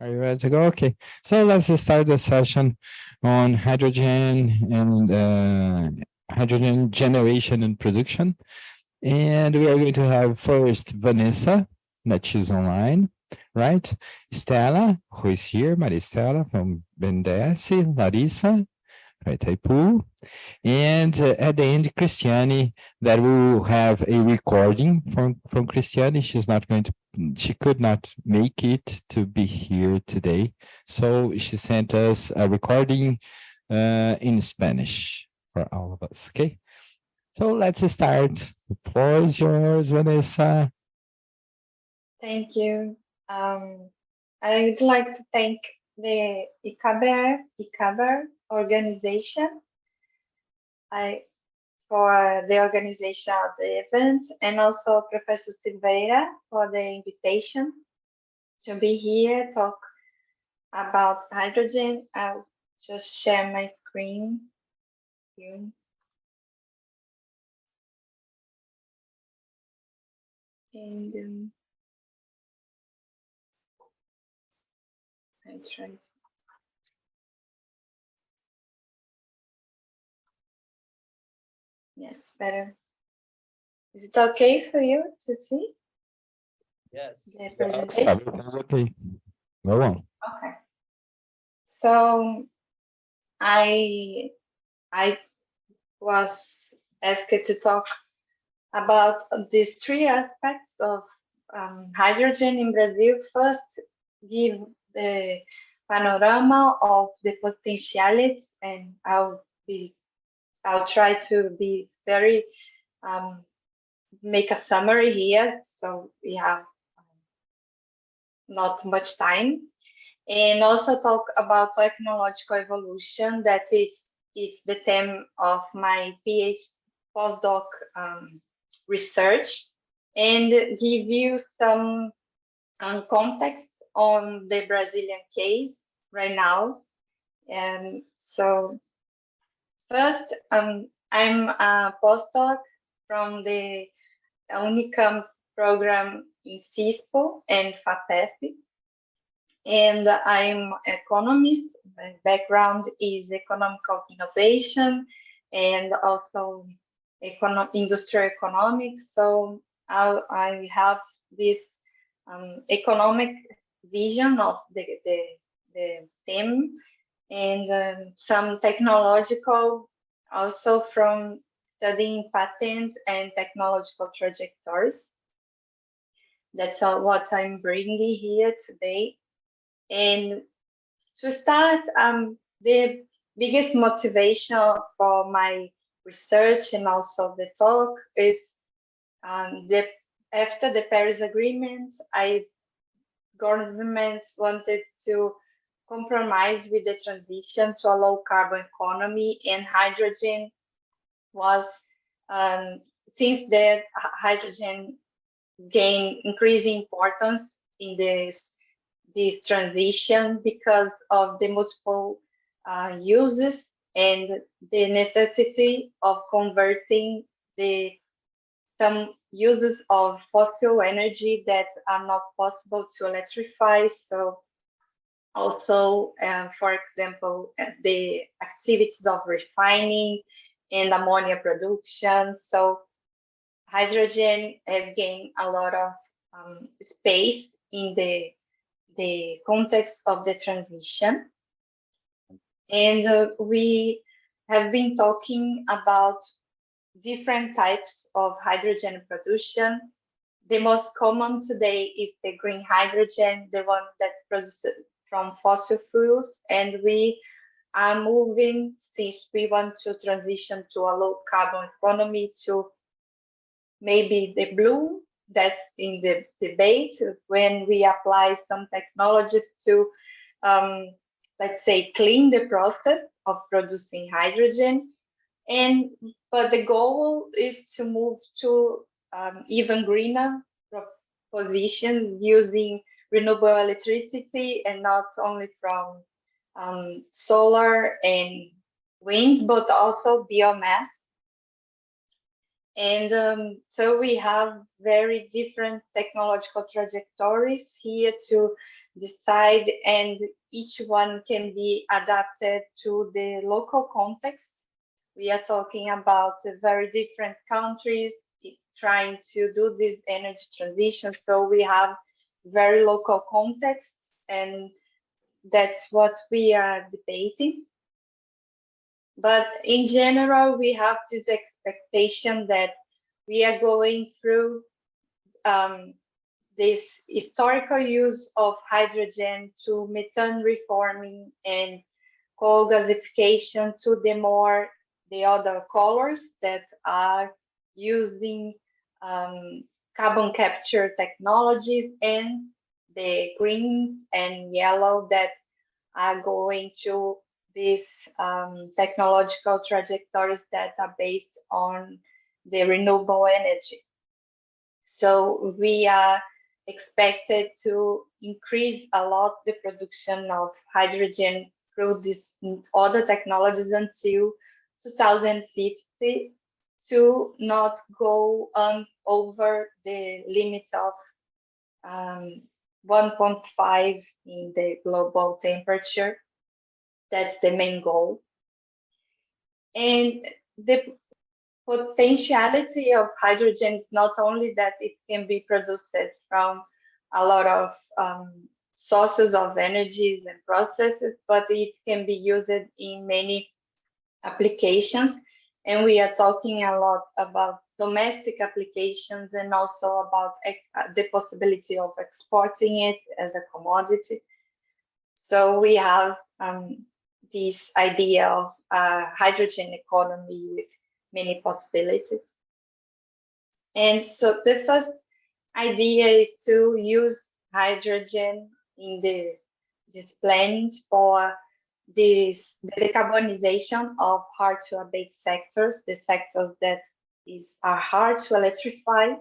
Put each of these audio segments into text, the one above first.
Are you ready to go? Okay, so let's start the session on hydrogen and hydrogen generation and production. And we are going to have first Vanessa, that she's online, right? Stella, who is here, Maria Stella from BNDES, Larissa, right, Taipu. And at the end, Cristiane, that we will have a recording from Cristiane. She could not make it to be here today. So she sent us a recording in Spanish for all of us, okay? So let's start. The floor is yours, Vanessa. Thank you. I would like to thank the ICABR organization for the organization of the event, and also Professor Silveira for the invitation to be here, talk about hydrogen. I'll just share my screen here. And I tried. Yes, better. Is it okay for you to see? Yes. The presentation? Yes, okay. Go on. Okay. So I was asked to talk about these three aspects of hydrogen in Brazil. First, give the panorama of the potentialities, and I'll try to be very make a summary here, so we have not much time, and also talk about technological evolution. That it's the theme of my PhD postdoc research, and give you some context on the Brazilian case right now. And so first, I'm a postdoc from the Unicamp program in CIFO and FAPESP, and I'm economist. My background is economical innovation and also industrial economics. So I have this economic vision of the theme, and some technological, also from studying patents and technological trajectories. That's what I'm bringing here today. And to start, the biggest motivation for my research and also the talk is after the Paris Agreement, governments wanted to compromise with the transition to a low carbon economy, and hydrogen was, since the hydrogen gained increasing importance in this transition because of the multiple uses and the necessity of converting some uses of fossil energy that are not possible to electrify. So also, for example, the activities of refining and ammonia production. So hydrogen has gained a lot of space in the context of the transition. And we have been talking about different types of hydrogen production. The most common today is the green hydrogen, the one that's produced from fossil fuels, and we are moving, since we want to transition to a low carbon economy, to maybe the blue. That's in the debate, when we apply some technologies to, let's say, clean the process of producing hydrogen. But the goal is to move to even greener positions using renewable electricity, and not only from solar and wind, but also biomass. And so we have very different technological trajectories here to decide, and each one can be adapted to the local context. We are talking about very different countries trying to do this energy transition, so we have very local contexts, and that's what we are debating. But in general, we have this expectation that we are going through this historical use of hydrogen to methane reforming and coal gasification to the other colors that are using carbon capture technologies, and the greens and yellow that are going to these technological trajectories that are based on the renewable energy. So we are expected to increase a lot the production of hydrogen through these other technologies until 2050, to not go over the limit of 1.5 in the global temperature. That's the main goal. And the potentiality of hydrogen is not only that it can be produced from a lot of sources of energies and processes, but it can be used in many applications. And we are talking a lot about domestic applications and also about the possibility of exporting it as a commodity. So we have this idea of hydrogen economy with many possibilities. And so the first idea is to use hydrogen in these plans for the decarbonization of hard to abate sectors, the sectors that are hard to electrify.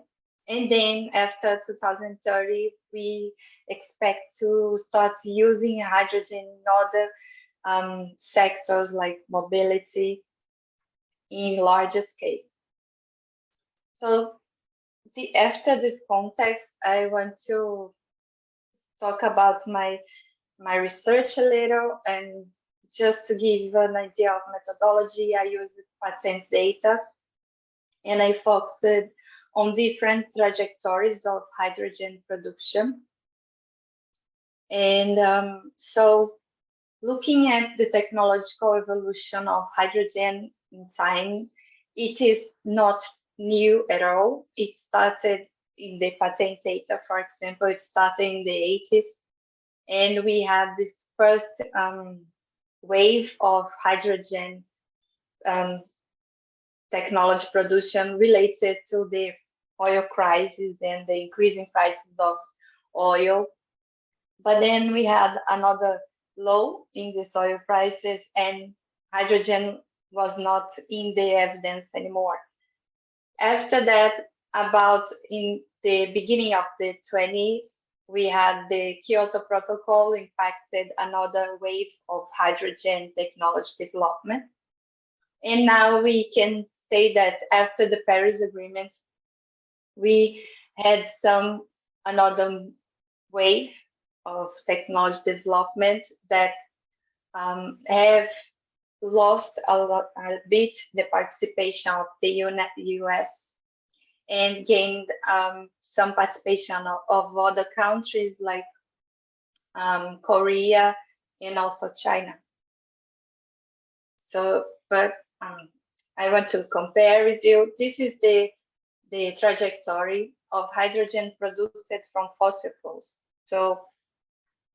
And then after 2030, we expect to start using hydrogen in other sectors like mobility in larger scale. So after this context, I want to talk about my research a little, and just to give an idea of methodology, I used patent data, and I focused on different trajectories of hydrogen production. And so looking at the technological evolution of hydrogen in time, it is not new at all. It started in the patent data, for example, it started in the 80s. And we had this first wave of hydrogen technology production related to the oil crisis and the increasing prices of oil. But then we had another low in these oil prices, and hydrogen was not in the evidence anymore. After that, about in the beginning of the 20s, we had the Kyoto Protocol impacted another wave of hydrogen technology development. And now we can say that after the Paris Agreement, we had another wave of technology development that have lost a bit the participation of the US and gained some participation of other countries like Korea and also China. So, but I want to compare with you. This is the trajectory of hydrogen produced from fossil fuels. So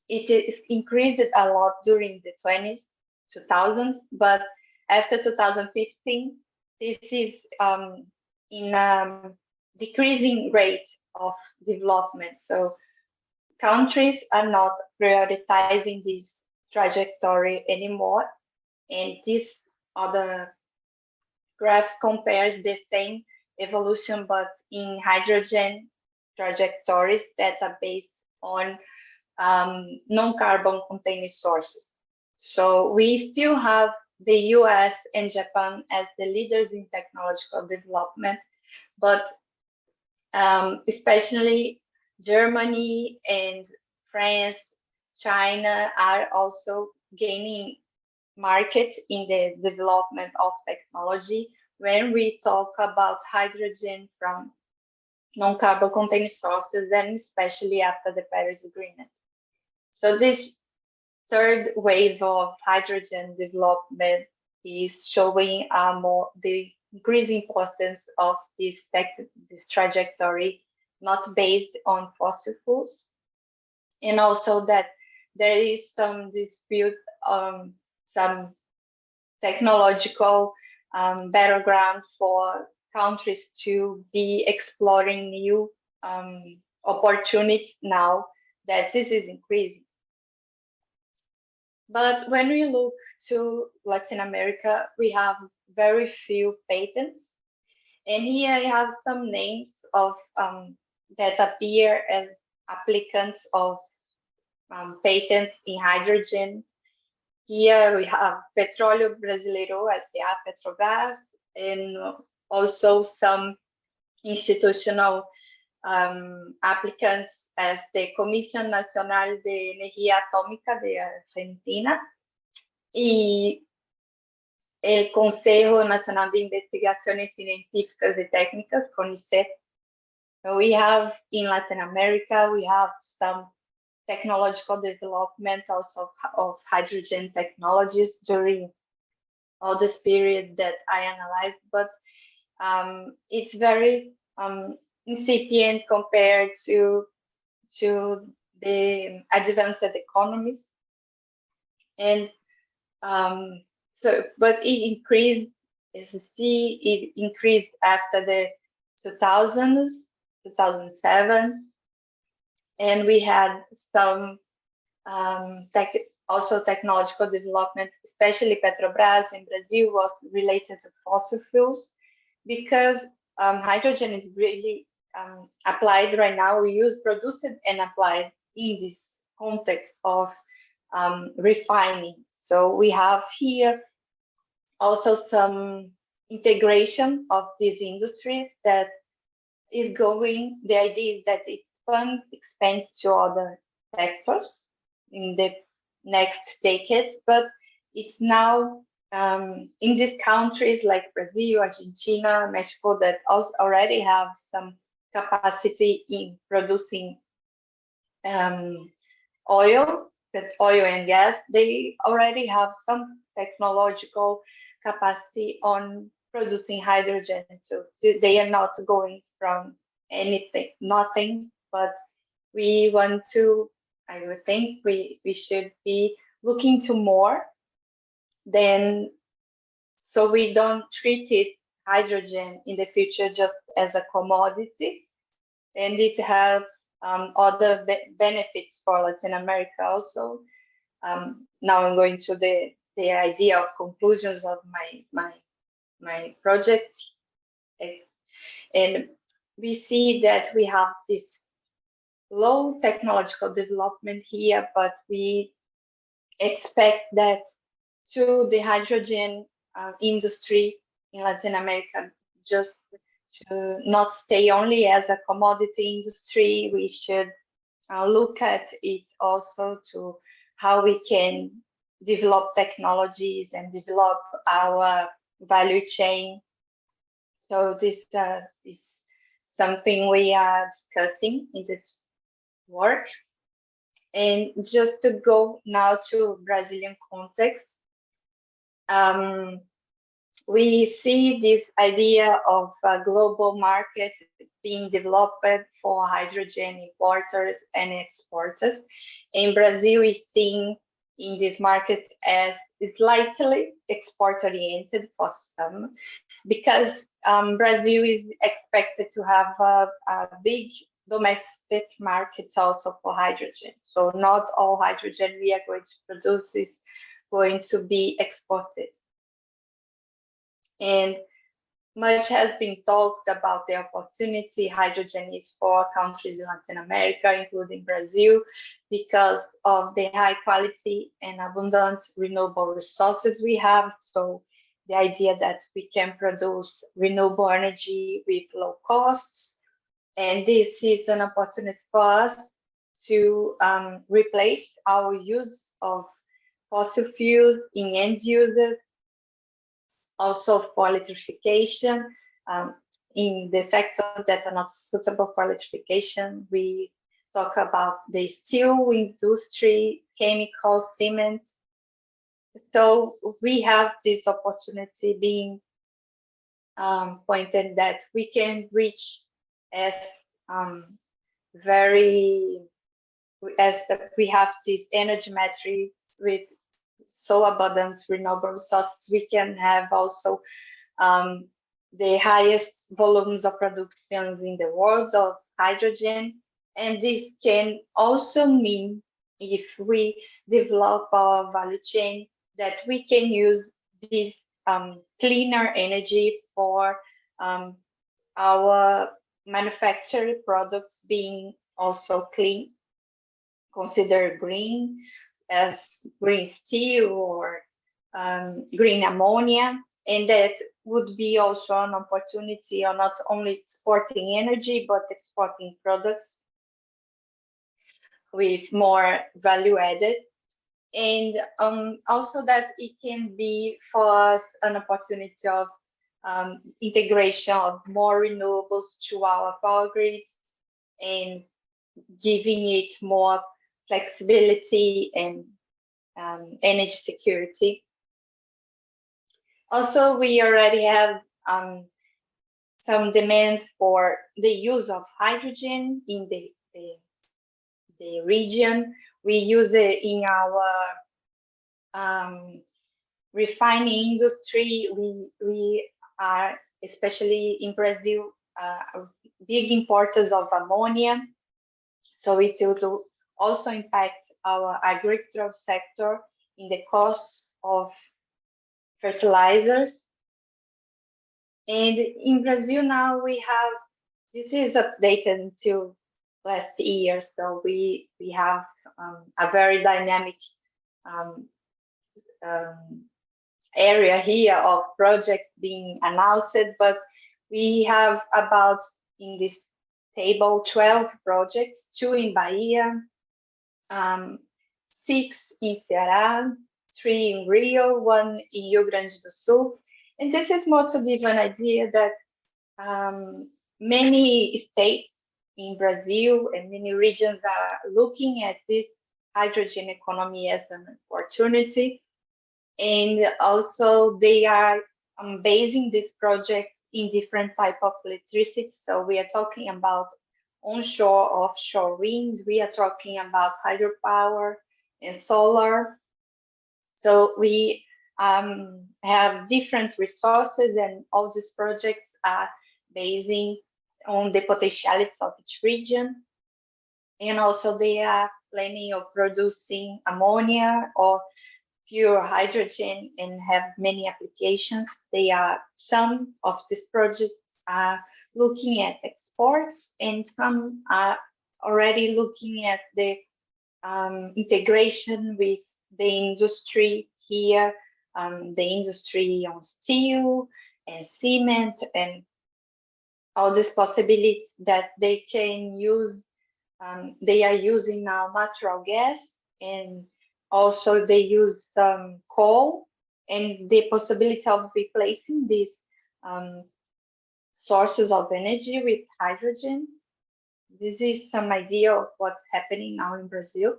it increased a lot during the 2000s, but after 2015, this is in a decreasing rate of development. So countries are not prioritizing this trajectory anymore. And this other graph compares the same evolution, but in hydrogen trajectories that are based on non-carbon containing sources. So we still have the US and Japan as the leaders in technological development, but especially Germany and France China are also gaining market in the development of technology when we talk about hydrogen from non-carbon containing sources, and especially after the Paris Agreement. So this third wave of hydrogen development is showing the increased importance of this trajectory, not based on fossil fuels, and also that there is some dispute, some technological battleground for countries to be exploring new opportunities now that this is increasing. But when we look to Latin America, we have very few patents. And here I have some names of that appear as applicants of patents in hydrogen. Here we have Petróleo Brasileiro, S.A., Petrobras, and also some institutional applicants as the Comisión Nacional de Energía Atómica de Argentina y el Consejo Nacional de Investigaciones Científicas y Técnicas, CONICET. So we have in Latin America, we have some technological development also of hydrogen technologies during all this period that I analyzed, but it's very incipient compared to the advanced economies. And but it increased, as you see, it increased after the 2000s, 2007. And we had some also technological development, especially Petrobras in Brazil was related to fossil fuels, because hydrogen is really applied right now. We produce it and apply it in this context of refining. So we have here also some integration of these industries that is going, the idea is that it's expands to other sectors in the next decades, but it's now in these countries like Brazil, Argentina, Mexico that also already have some capacity in producing oil and gas. They already have some technological capacity on producing hydrogen too. They are not going from nothing, but we want to, I would think we should be looking to more than, so we don't treat it hydrogen in the future just as a commodity, and it have other benefits for Latin America also. Now I'm going to the idea of conclusions of my project, and we see that we have this low technological development here, but we expect that to the hydrogen industry in Latin America, just to not stay only as a commodity industry, we should look at it also to how we can develop technologies and develop our value chain. So this is something we are discussing in this work. And just to go now to Brazilian context, we see this idea of a global market being developed for hydrogen importers and exporters. And Brazil is seen in this market as slightly export-oriented for some, because Brazil is expected to have a big domestic market also for hydrogen. So not all hydrogen we are going to produce is going to be exported. And much has been talked about the opportunity hydrogen is for countries in Latin America, including Brazil, because of the high quality and abundant renewable resources we have. So the idea that we can produce renewable energy with low costs. And this is an opportunity for us to replace our use of fossil fuels in end users, also for electrification. In the sectors that are not suitable for electrification, we talk about the steel industry, chemicals, cement. So we have this opportunity being pointed that we can reach as we have these energy metrics with so abundant renewable resources, we can have also the highest volumes of productions in the world of hydrogen. And this can also mean, if we develop our value chain, that we can use this cleaner energy for our manufactured products being also clean, considered green, as green steel or green ammonia. And that would be also an opportunity of not only exporting energy, but exporting products with more value added. And also that it can be for us an opportunity of integration of more renewables to our power grids and giving it more flexibility and energy security. Also, we already have some demand for the use of hydrogen in the region. We use it in our refining industry. We are, especially in Brazil, big importers of ammonia. So it will also impact our agricultural sector in the cost of fertilizers. And in Brazil now we have, this is updated until last year, so we have a very dynamic area here of projects being announced, but we have about, in this table, 12 projects, 2 in Bahia, 6 in Ceará, 3 in Rio, 1 in Rio Grande do Sul. And this is more to give an idea that many states in Brazil and many regions are looking at this hydrogen economy as an opportunity. And also they are basing these projects in different type of electricity. So we are talking about onshore, offshore wind. We are talking about hydropower and solar. So we have different resources, and all these projects are basing on the potentialities of each region. And also they are planning of producing ammonia or pure hydrogen and have many applications. Some of these projects are looking at exports, and some are already looking at the integration with the industry here, the industry on steel and cement and all these possibilities that they can use. They are using now natural gas, and also they use coal, and the possibility of replacing these sources of energy with hydrogen. This is some idea of what's happening now in Brazil.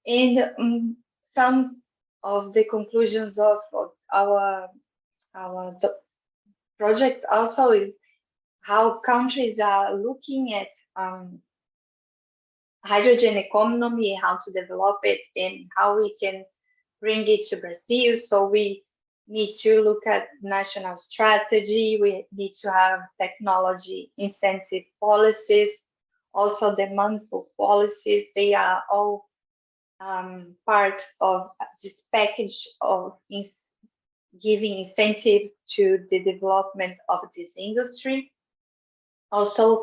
And some of the conclusions of our project also is how countries are looking at hydrogen economy, how to develop it, and how we can bring it to Brazil. So we need to look at national strategy. We need to have technology incentive policies, also demand for policies. They are all parts of this package of giving incentives to the development of this industry. Also,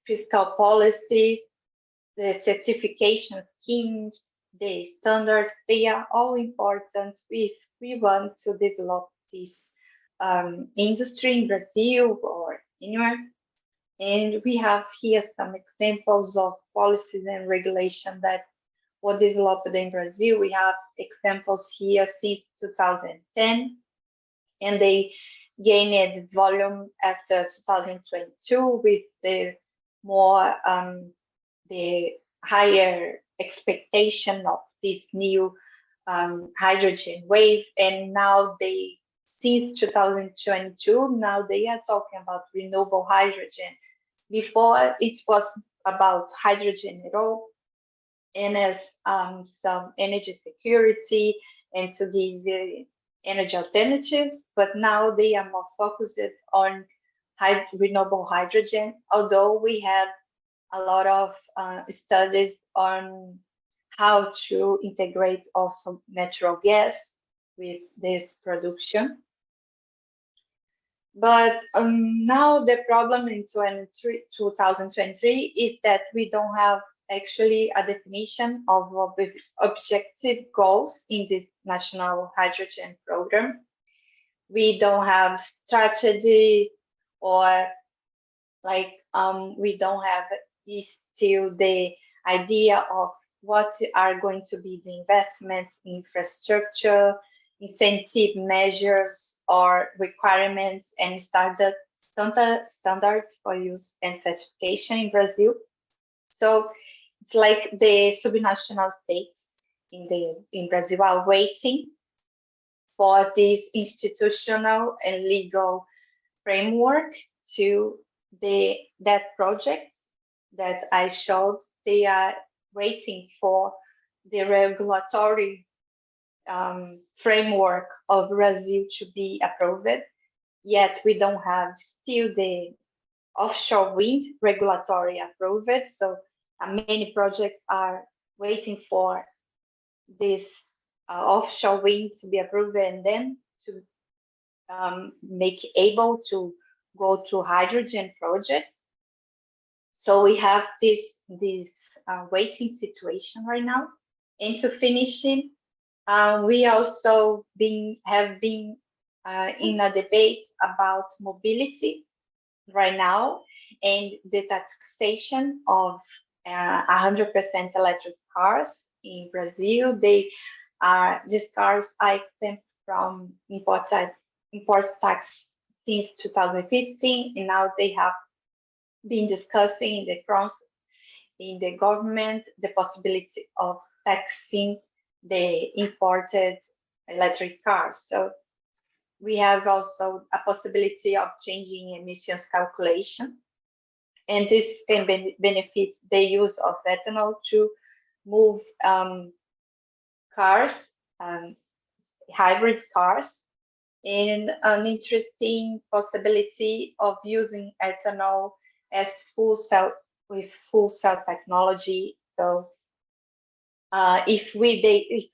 fiscal policies, the certification schemes, the standards, they are all important if we want to develop this industry in Brazil or anywhere. And we have here some examples of policies and regulation that were developed in Brazil. We have examples here since 2010, and they gained volume after 2022 with the more the higher expectation of this new hydrogen wave. And now they, since 2022, now they are talking about renewable hydrogen. Before it was about hydrogen at all, and as some energy security and to give energy alternatives, but now they are more focused on renewable hydrogen, although we have a lot of studies on how to integrate also natural gas with this production. But now the problem in 2023 is that we don't have actually a definition of objective goals in this national hydrogen program. We don't have strategy, or like we don't have still the idea of what are going to be the investments in infrastructure, incentive measures or requirements, and standards for use and certification in Brazil. So it's like the subnational states in Brazil are waiting for this institutional and legal framework to that projects that I showed. They are waiting for the regulatory framework of Brazil to be approved, yet we don't have still the offshore wind regulatory approved. So many projects are waiting for this offshore wind to be approved and then to make able to go to hydrogen projects. So we have this waiting situation right now. And to finishing, we also have been in a debate about mobility right now, and the taxation of 100% electric cars in Brazil. These cars are exempt from import tax since 2015, and now they have been discussing in the government the possibility of taxing the imported electric cars. So we have also a possibility of changing emissions calculation, and this can benefit the use of ethanol to move cars, hybrid cars, and an interesting possibility of using ethanol as fuel cell technology. So if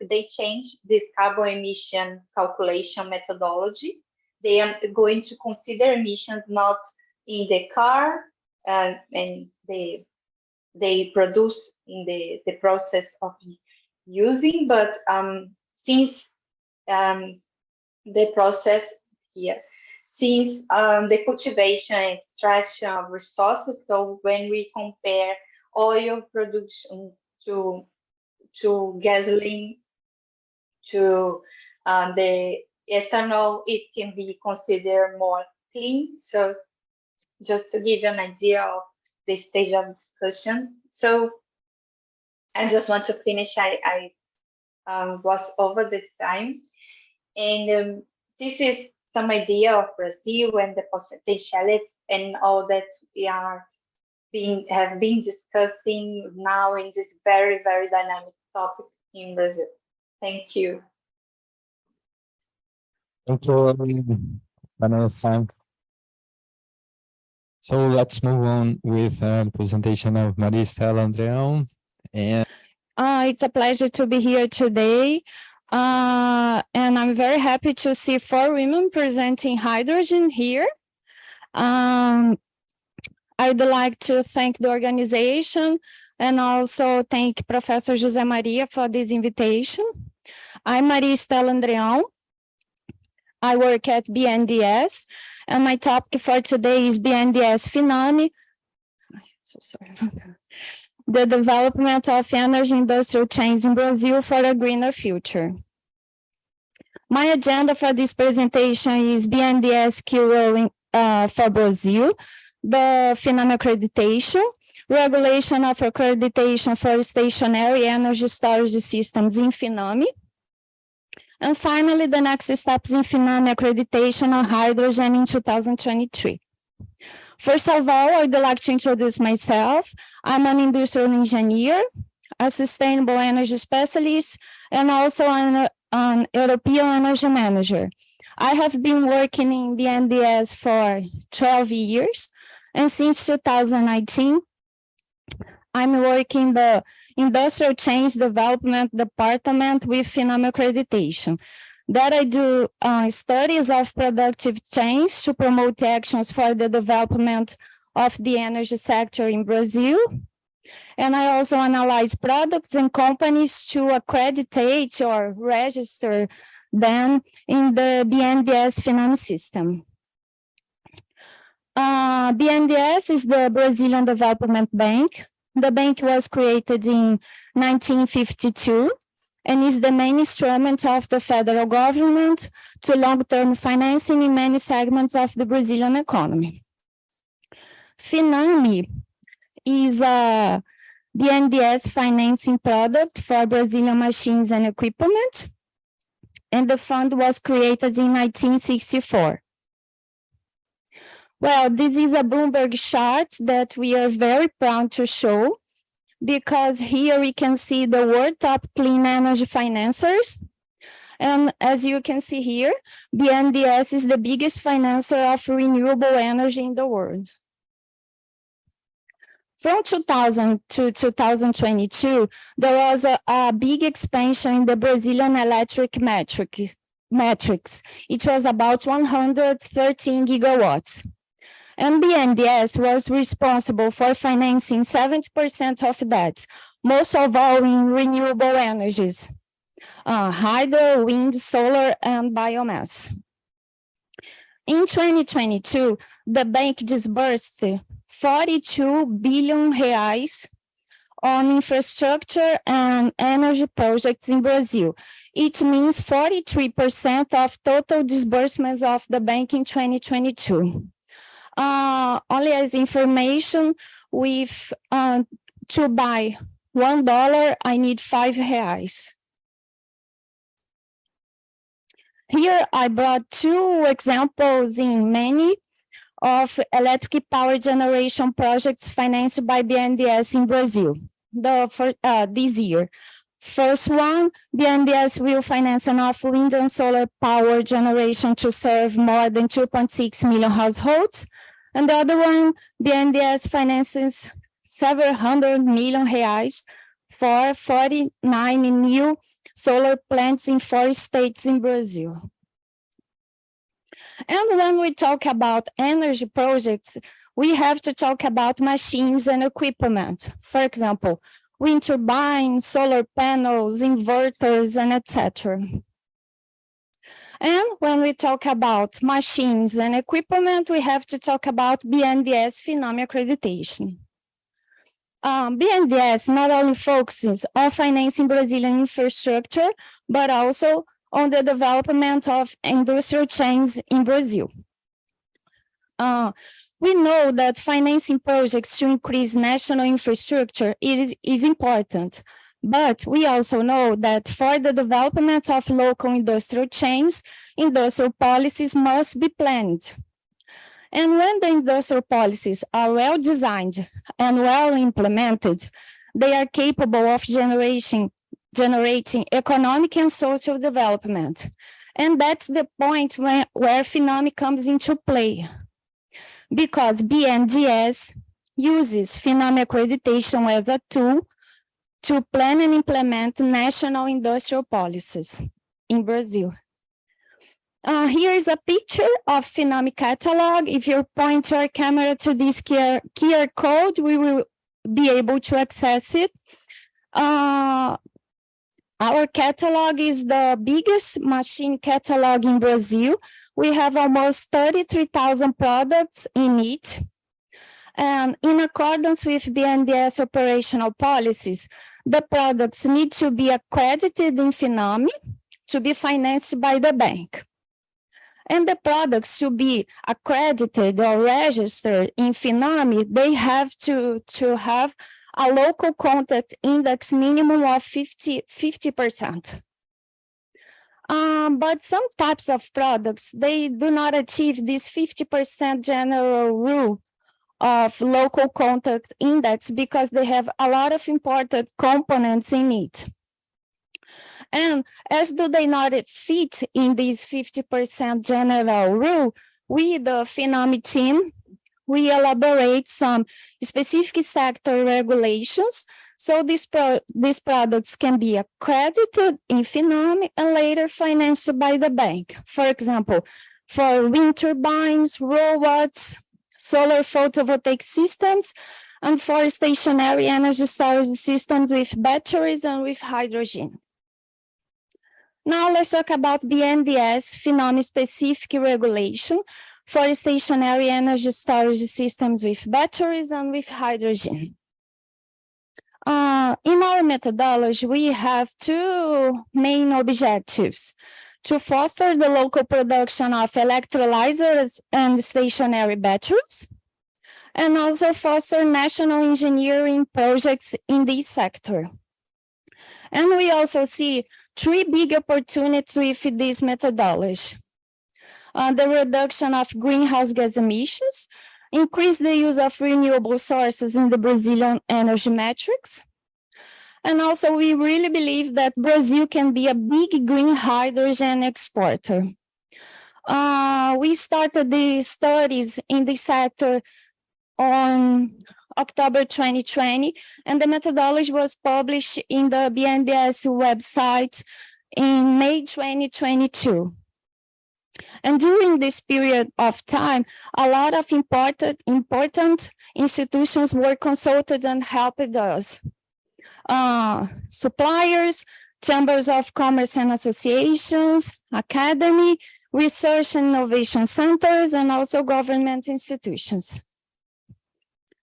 they change this carbon emission calculation methodology, they are going to consider emissions not in the car and they produce in the process of using, but since the process here, since the cultivation and extraction of resources. So when we compare oil production to gasoline, to the ethanol, it can be considered more clean. So just to give you an idea of the stage of discussion. So I just want to finish. I was over the time, and this is some idea of Brazil and the potentialities and all that we have been discussing now in this very, very dynamic topic in Brazil. Thank you. Thank you, Vanessa. So let's move on with the presentation of Maria Stella Andreao. And it's a pleasure to be here today. And I'm very happy to see 4 women presenting hydrogen here. I would like to thank the organization and also thank Professor José Maria for this invitation. I'm Maria Stella Andreao. I work at BNDES, and my topic for today is BNDES FINAME, so sorry. The development of energy industrial chains in Brazil for a greener future. My agenda for this presentation is BNDES key role for Brazil, the FINAME accreditation, regulation of accreditation for stationary energy storage systems in FINAME, and finally, the next steps in FINAME accreditation on hydrogen in 2023. First of all, I'd like to introduce myself. I'm an industrial engineer, a sustainable energy specialist, and also an European energy manager. I have been working in BNDES for 12 years, and since 2019, I'm working the Industrial Change Development Department with FINAME accreditation. That I do studies of productive change to promote actions for the development of the energy sector in Brazil. And I also analyze products and companies to accreditate or register them in the BNDES FINAME system. BNDES is the Brazilian Development Bank. The bank was created in 1952 and is the main instrument of the federal government to long-term financing in many segments of the Brazilian economy. FINAME is a BNDES financing product for Brazilian machines and equipment, and the fund was created in 1964. Well, this is a Bloomberg chart that we are very proud to show, because here we can see the world top clean energy financiers. And as you can see here, BNDES is the biggest financer of renewable energy in the world. From 2000 to 2022, there was a big expansion in the Brazilian electric metrics. It was about 113 gigawatts. And BNDES was responsible for financing 70% of that, most of all in renewable energies, hydro, wind, solar, and biomass. In 2022, the bank disbursed 42 billion reais on infrastructure and energy projects in Brazil. It means 43% of total disbursements of the bank in 2022. Only as information, with to buy $1, I need 5 reais. Here I brought 2 examples in many of electric power generation projects financed by BNDES in Brazil this year. First one, BNDES will finance enough wind and solar power generation to serve more than 2.6 million households. And the other one, BNDES finances several hundred million reais for 49 new solar plants in 4 states in Brazil. And when we talk about energy projects, we have to talk about machines and equipment. For example, wind turbines, solar panels, inverters, and etc. And when we talk about machines and equipment, we have to talk about BNDES FINAME accreditation. BNDES not only focuses on financing Brazilian infrastructure, but also on the development of industrial chains in Brazil. We know that financing projects to increase national infrastructure is important, but we also know that for the development of local industrial chains, industrial policies must be planned. And when the industrial policies are well designed and well implemented, they are capable of generating economic and social development. And that's the point where FINAME comes into play, because BNDES uses FINAME accreditation as a tool to plan and implement national industrial policies in Brazil. Here is a picture of FINAME catalog. If you point your camera to this QR code, we will be able to access it. Our catalog is the biggest machine catalog in Brazil. We have almost 33,000 products in it. And in accordance with BNDES operational policies, the products need to be accredited in FINAME to be financed by the bank. And the products to be accredited or registered in FINAME, they have to have a local contact index minimum of 50%. But some types of products, they do not achieve this 50% general rule of local contact index because they have a lot of important components in it. And as do they not fit in this 50% general rule, we, the FINAME team, we elaborate some specific sector regulations so these products can be accredited in FINAME and later financed by the bank. For example, for wind turbines, robots, solar photovoltaic systems, and for stationary energy storage systems with batteries and with hydrogen. Now let's talk about BNDES FINAME specific regulation for stationary energy storage systems with batteries and with hydrogen. In our methodology, we have two main objectives: to foster the local production of electrolyzers and stationary batteries, and also foster national engineering projects in this sector. And we also see three big opportunities with this methodology. The reduction of greenhouse gas emissions, increase the use of renewable sources in the Brazilian energy matrix. And also we really believe that Brazil can be a big green hydrogen exporter. We started the studies in this sector on October 2020, and the methodology was published in the BNDES website in May 2022. And during this period of time, a lot of important institutions were consulted and helped us. Suppliers, chambers of commerce and associations, academy, research and innovation centers, and also government institutions.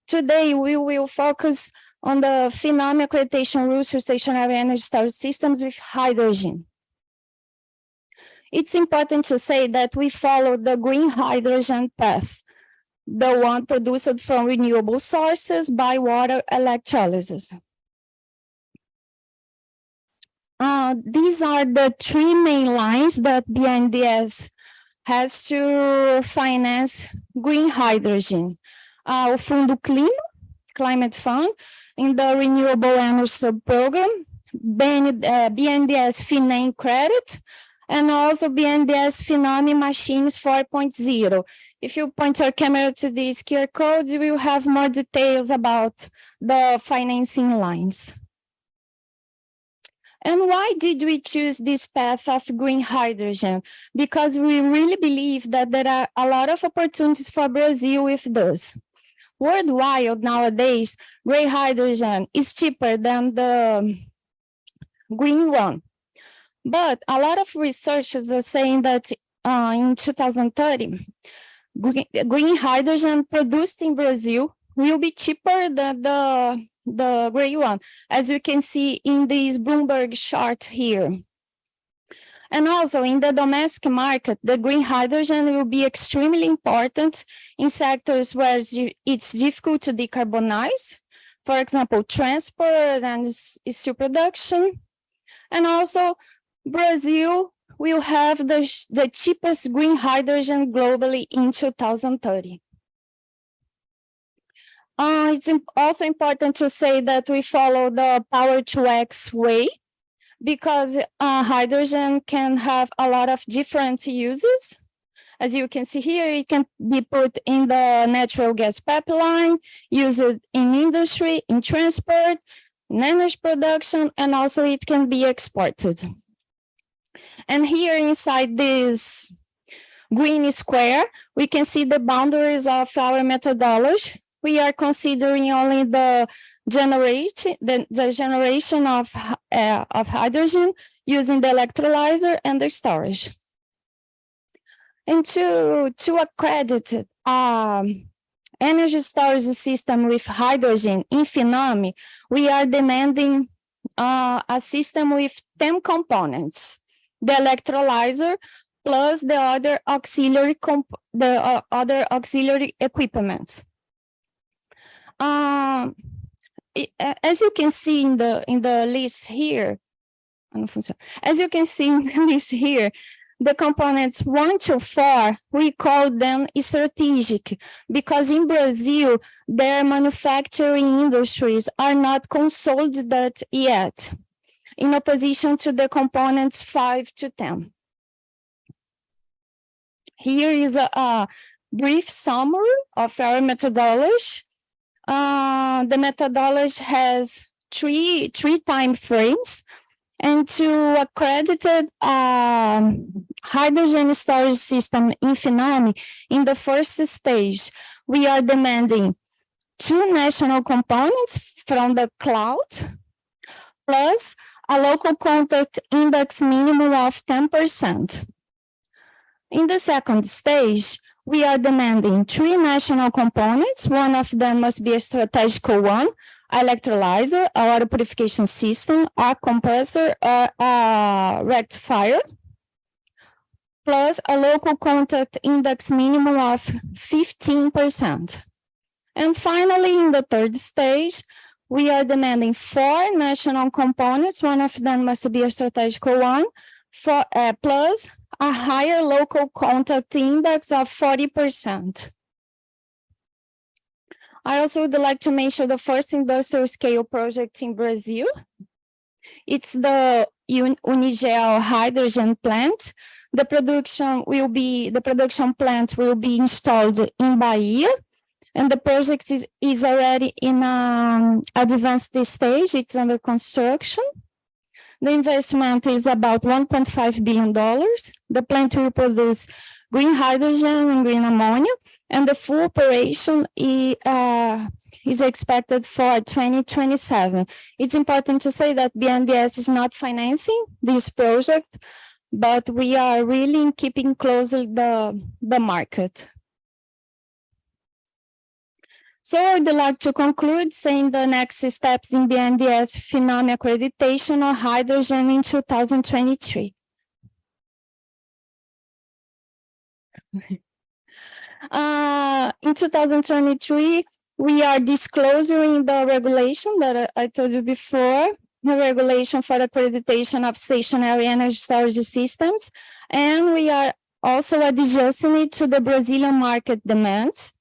Today, we will focus on the FINAME accreditation rules for stationary energy storage systems with hydrogen. It's important to say that we follow the green hydrogen path, the one produced from renewable sources by water electrolysis. These are the three main lines that BNDES has to finance green hydrogen. O Fundo Clima, Climate Fund, in the Renewable Energy Sub-Program, BNDES FINAME Credit, and also BNDES FINAME Machines 4.0. If you point your camera to these QR codes, you will have more details about the financing lines. And why did we choose this path of green hydrogen? Because we really believe that there are a lot of opportunities for Brazil with this. Worldwide nowadays, gray hydrogen is cheaper than the green one. But a lot of researchers are saying that in 2030, green hydrogen produced in Brazil will be cheaper than the gray one, as you can see in this Bloomberg chart here. And also in the domestic market, the green hydrogen will be extremely important in sectors where it's difficult to decarbonize, for example, transport and steel production. And also Brazil will have the cheapest green hydrogen globally in 2030. It's also important to say that we follow the Power to X way, because hydrogen can have a lot of different uses. As you can see here, it can be put in the natural gas pipeline, used in industry, in transport, in energy production, and also it can be exported. And here inside this green square, we can see the boundaries of our methodology. We are considering only the generation of hydrogen using the electrolyzer and the storage. And to accredit energy storage system with hydrogen in Finame, we are demanding a system with 10 components: the electrolyzer plus the other auxiliary equipment. As you can see in the list here, as you can see in the list here, the components 1 to 4, we call them strategic because in Brazil, their manufacturing industries are not consolidated yet, in opposition to the components 5 to 10. Here is a brief summary of our methodology. The methodology has three time frames, and to accredited hydrogen storage system in Finame, in the first stage, we are demanding 2 national components from the cloud, plus a local contact index minimum of 10%. In the second stage, we are demanding 3 national components. One of them must be a strategical one: electrolyzer, a water purification system, a compressor, a rectifier, plus a local contact index minimum of 15%. And finally, in the third stage, we are demanding 4 national components. One of them must be a strategical one, plus a higher local contact index of 40%. I also would like to mention the first industrial scale project in Brazil. It's the Unigel hydrogen plant. The production plant will be installed in Bahia, and the project is already in an advanced stage. It's under construction. The investment is about $1.5 billion. The plant will produce green hydrogen and green ammonia, and the full operation is expected for 2027. It's important to say that BNDES is not financing this project, but we are really keeping closely the market. So I'd like to conclude saying the next steps in BNDES Finame accreditation on hydrogen in 2023. In 2023, we are disclosing the regulation that I told you before, the regulation for the accreditation of stationary energy storage systems, and we are also adjusting it to the Brazilian market demands.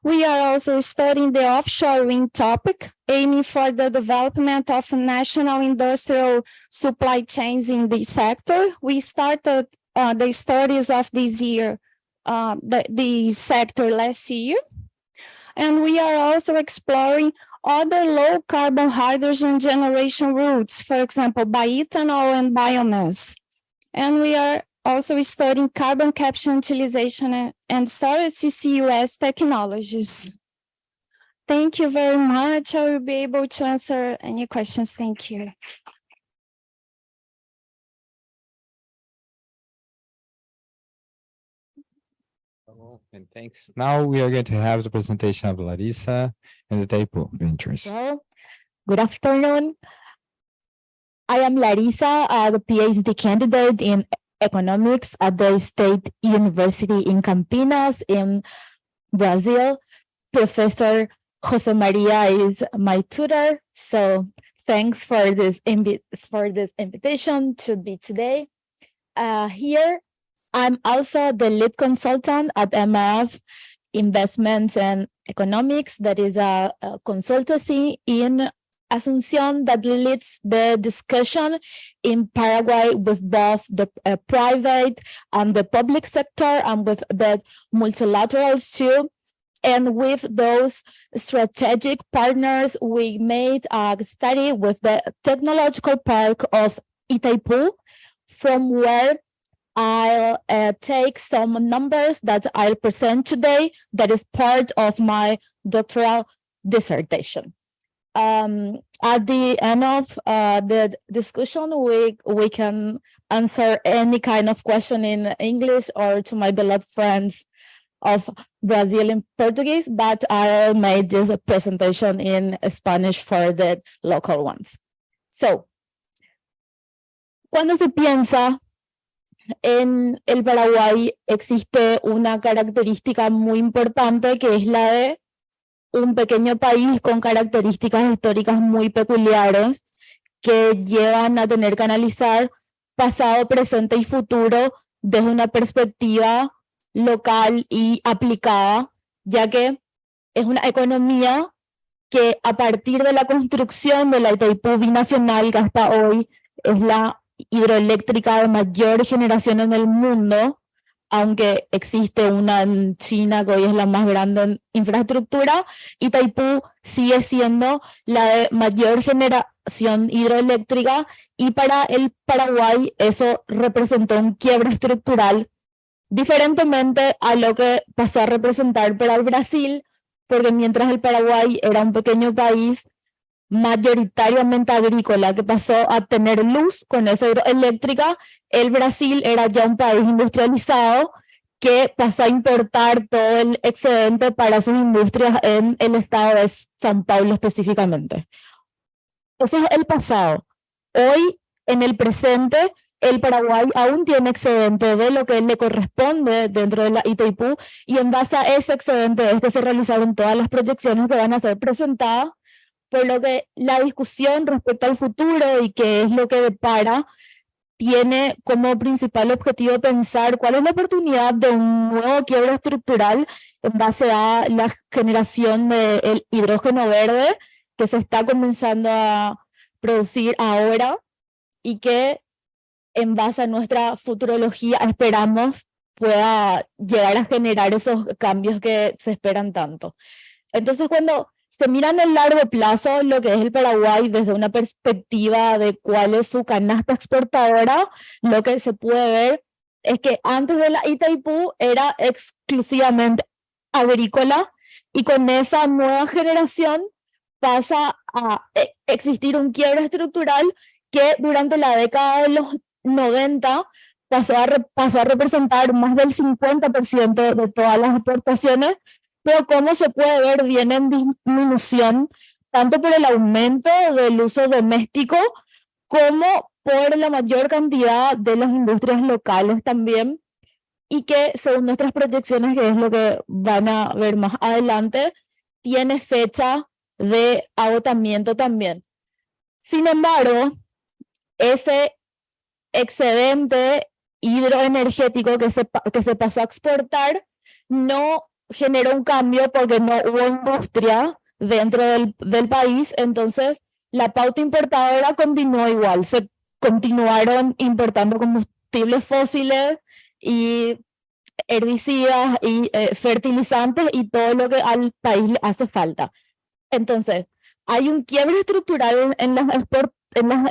We are also studying the offshore wind topic, aiming for the development of national industrial supply chains in this sector. We started the studies of this year, the sector last year. And we are also exploring other low carbon hydrogen generation routes, for example, by ethanol and biomass. And we are also studying carbon capture utilization and storage CCUS technologies. Thank you very much. I will be able to answer any questions. Thank you. And thanks. Now we are going to have the presentation of Larissa and the Taipo Ventures. Well, good afternoon. I am Larissa, the PhD candidate in economics at the State University in Campinas in Brazil. Professor José Maria is my tutor, so thanks for this invitation to be today. Here, I'm also the lead consultant at MF Investments and Economics, that is a consultancy in Asunción that leads the discussion in Paraguay with both the private and the public sector, and with the multilaterals too. And with those strategic partners, we made a study with the technological park of Itaipu, from where I'll take some numbers that I'll present today that is part of my doctoral dissertation. At the end of the discussion, we can answer any kind of question in English, or to my beloved friends, of Brazil in Portuguese, but I made this presentation in Spanish for the local ones. So, cuando se piensa en el Paraguay, existe una característica muy importante que es la de un pequeño país con características históricas muy peculiares que llevan a tener que analizar pasado, presente y futuro desde una perspectiva local y aplicada, ya que es una economía que a partir de la construcción de la Itaipú binacional, que hasta hoy es la hidroeléctrica de mayor generación en el mundo, aunque existe una en China que hoy es la más grande en infraestructura, Itaipú sigue siendo la de mayor generación hidroeléctrica y para el Paraguay eso representó un quiebre estructural, diferentemente a lo que pasó a representar para el Brasil, porque mientras el Paraguay era un pequeño país mayoritariamente agrícola que pasó a tener luz con esa hidroeléctrica, el Brasil era ya un país industrializado que pasó a importar todo el excedente para sus industrias en el estado de São Paulo específicamente. Eso es el pasado. Hoy, en el presente, el Paraguay aún tiene excedente de lo que le corresponde dentro de la Itaipú y en base a ese excedente es que se realizaron todas las proyecciones que van a ser presentadas, por lo que la discusión respecto al futuro y qué es lo que depara tiene como principal objetivo pensar cuál es la oportunidad de un nuevo quiebre estructural en base a la generación del hidrógeno verde que se está comenzando a producir ahora y que en base a nuestra futurología esperamos pueda llegar a generar esos cambios que se esperan tanto. Entonces, cuando se mira en el largo plazo lo que es el Paraguay desde una perspectiva de cuál es su canasta exportadora, lo que se puede ver es que antes de la Itaipú era exclusivamente agrícola y con esa nueva generación pasa a existir un quiebre estructural que durante la década de los 90 pasó a representar más del 50% de todas las exportaciones, pero como se puede ver viene en disminución tanto por el aumento del uso doméstico como por la mayor cantidad de las industrias locales también, y que según nuestras proyecciones, que es lo que van a ver más adelante, tiene fecha de agotamiento también. Sin embargo, ese excedente hidroenergético que se pasó a exportar no generó un cambio porque no hubo industria dentro del país, entonces la pauta importadora continuó igual, se continuaron importando combustibles fósiles y herbicidas y fertilizantes y todo lo que al país le hace falta. Entonces, hay un quiebre estructural en las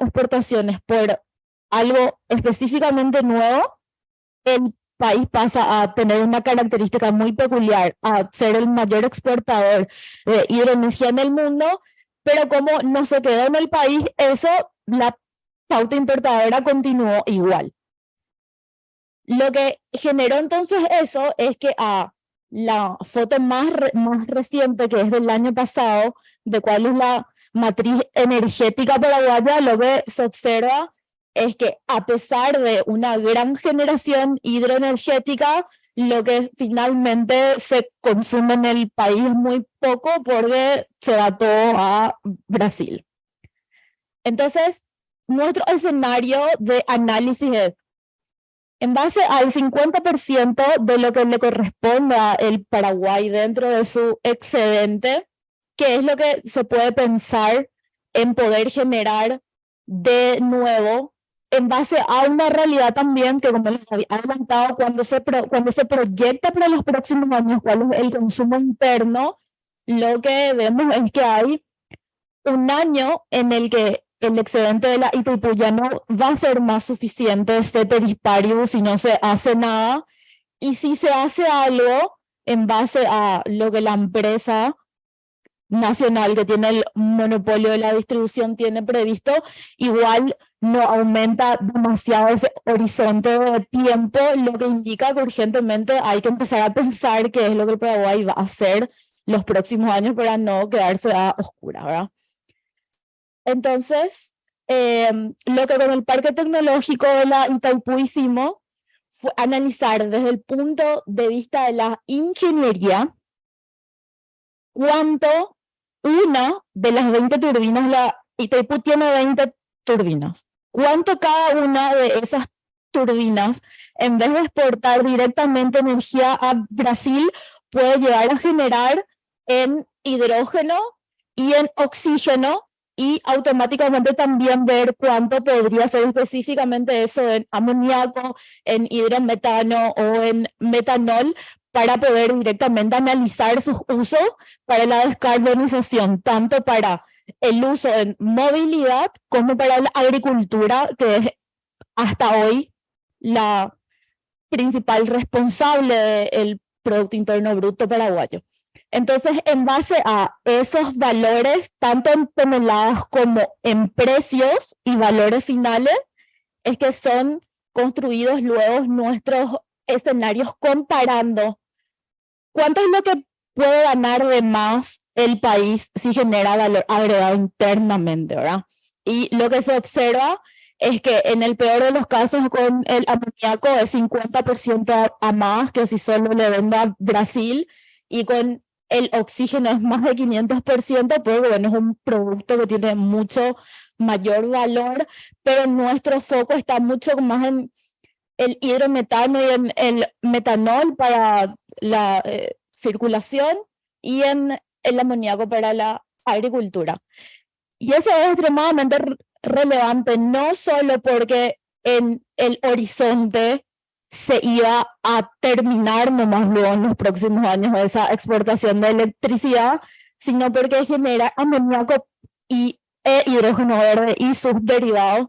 exportaciones por algo específicamente nuevo. El país pasa a tener una característica muy peculiar, a ser el mayor exportador de hidroenergía en el mundo, pero como no se quedó en el país, eso, la pauta importadora continuó igual. Lo que generó entonces eso es que a la foto más reciente, que es del año pasado, de cuál es la matriz energética paraguaya, lo que se observa es que a pesar de una gran generación hidroenergética, lo que finalmente se consume en el país es muy poco porque se va todo a Brasil. Entonces, nuestro escenario de análisis es, en base al 50% de lo que le corresponde al Paraguay dentro de su excedente, ¿qué es lo que se puede pensar en poder generar de nuevo en base a una realidad también que, como les había adelantado, cuando se proyecta para los próximos años cuál es el consumo interno, lo que vemos es que hay un año en el que el excedente de la Itaipú ya no va a ser más suficiente, ceteris paribus, si no se hace nada, y si se hace algo en base a lo que la empresa nacional que tiene el monopolio de la distribución tiene previsto, igual no aumenta demasiado ese horizonte de tiempo, lo que indica que urgentemente hay que empezar a pensar qué es lo que el Paraguay va a hacer los próximos años para no quedarse a oscuras, ¿verdad? Entonces, lo que con el Parque Tecnológico de la Itaipú hicimos fue analizar desde el punto de vista de la ingeniería cuánto una de las 20 turbinas, la Itaipú tiene 20 turbinas, cuánto cada una de esas turbinas, en vez de exportar directamente energía a Brasil, puede llegar a generar en hidrógeno y en oxígeno, y automáticamente también ver cuánto podría ser específicamente eso en amoníaco, en hidrometano o en metanol, para poder directamente analizar sus usos para la descarbonización, tanto para el uso en movilidad como para la agricultura, que es hasta hoy la principal responsable del Producto Interno Bruto paraguayo. Entonces, en base a esos valores, tanto en toneladas como en precios y valores finales, es que son construidos luego nuestros escenarios comparando cuánto es lo que puede ganar de más el país si genera valor agregado internamente, ¿verdad? Y lo que se observa es que en el peor de los casos con el amoníaco es 50% a más que si solo le venda a Brasil, y con el oxígeno es más de 500%, porque bueno, es un producto que tiene mucho mayor valor, pero nuestro foco está mucho más en el hidrometano y en el metanol para la circulación, y en el amoníaco para la agricultura. Y eso es extremadamente relevante, no solo porque en el horizonte se iba a terminar nomás luego en los próximos años esa exportación de electricidad, sino porque genera amoníaco y hidrógeno verde y sus derivados,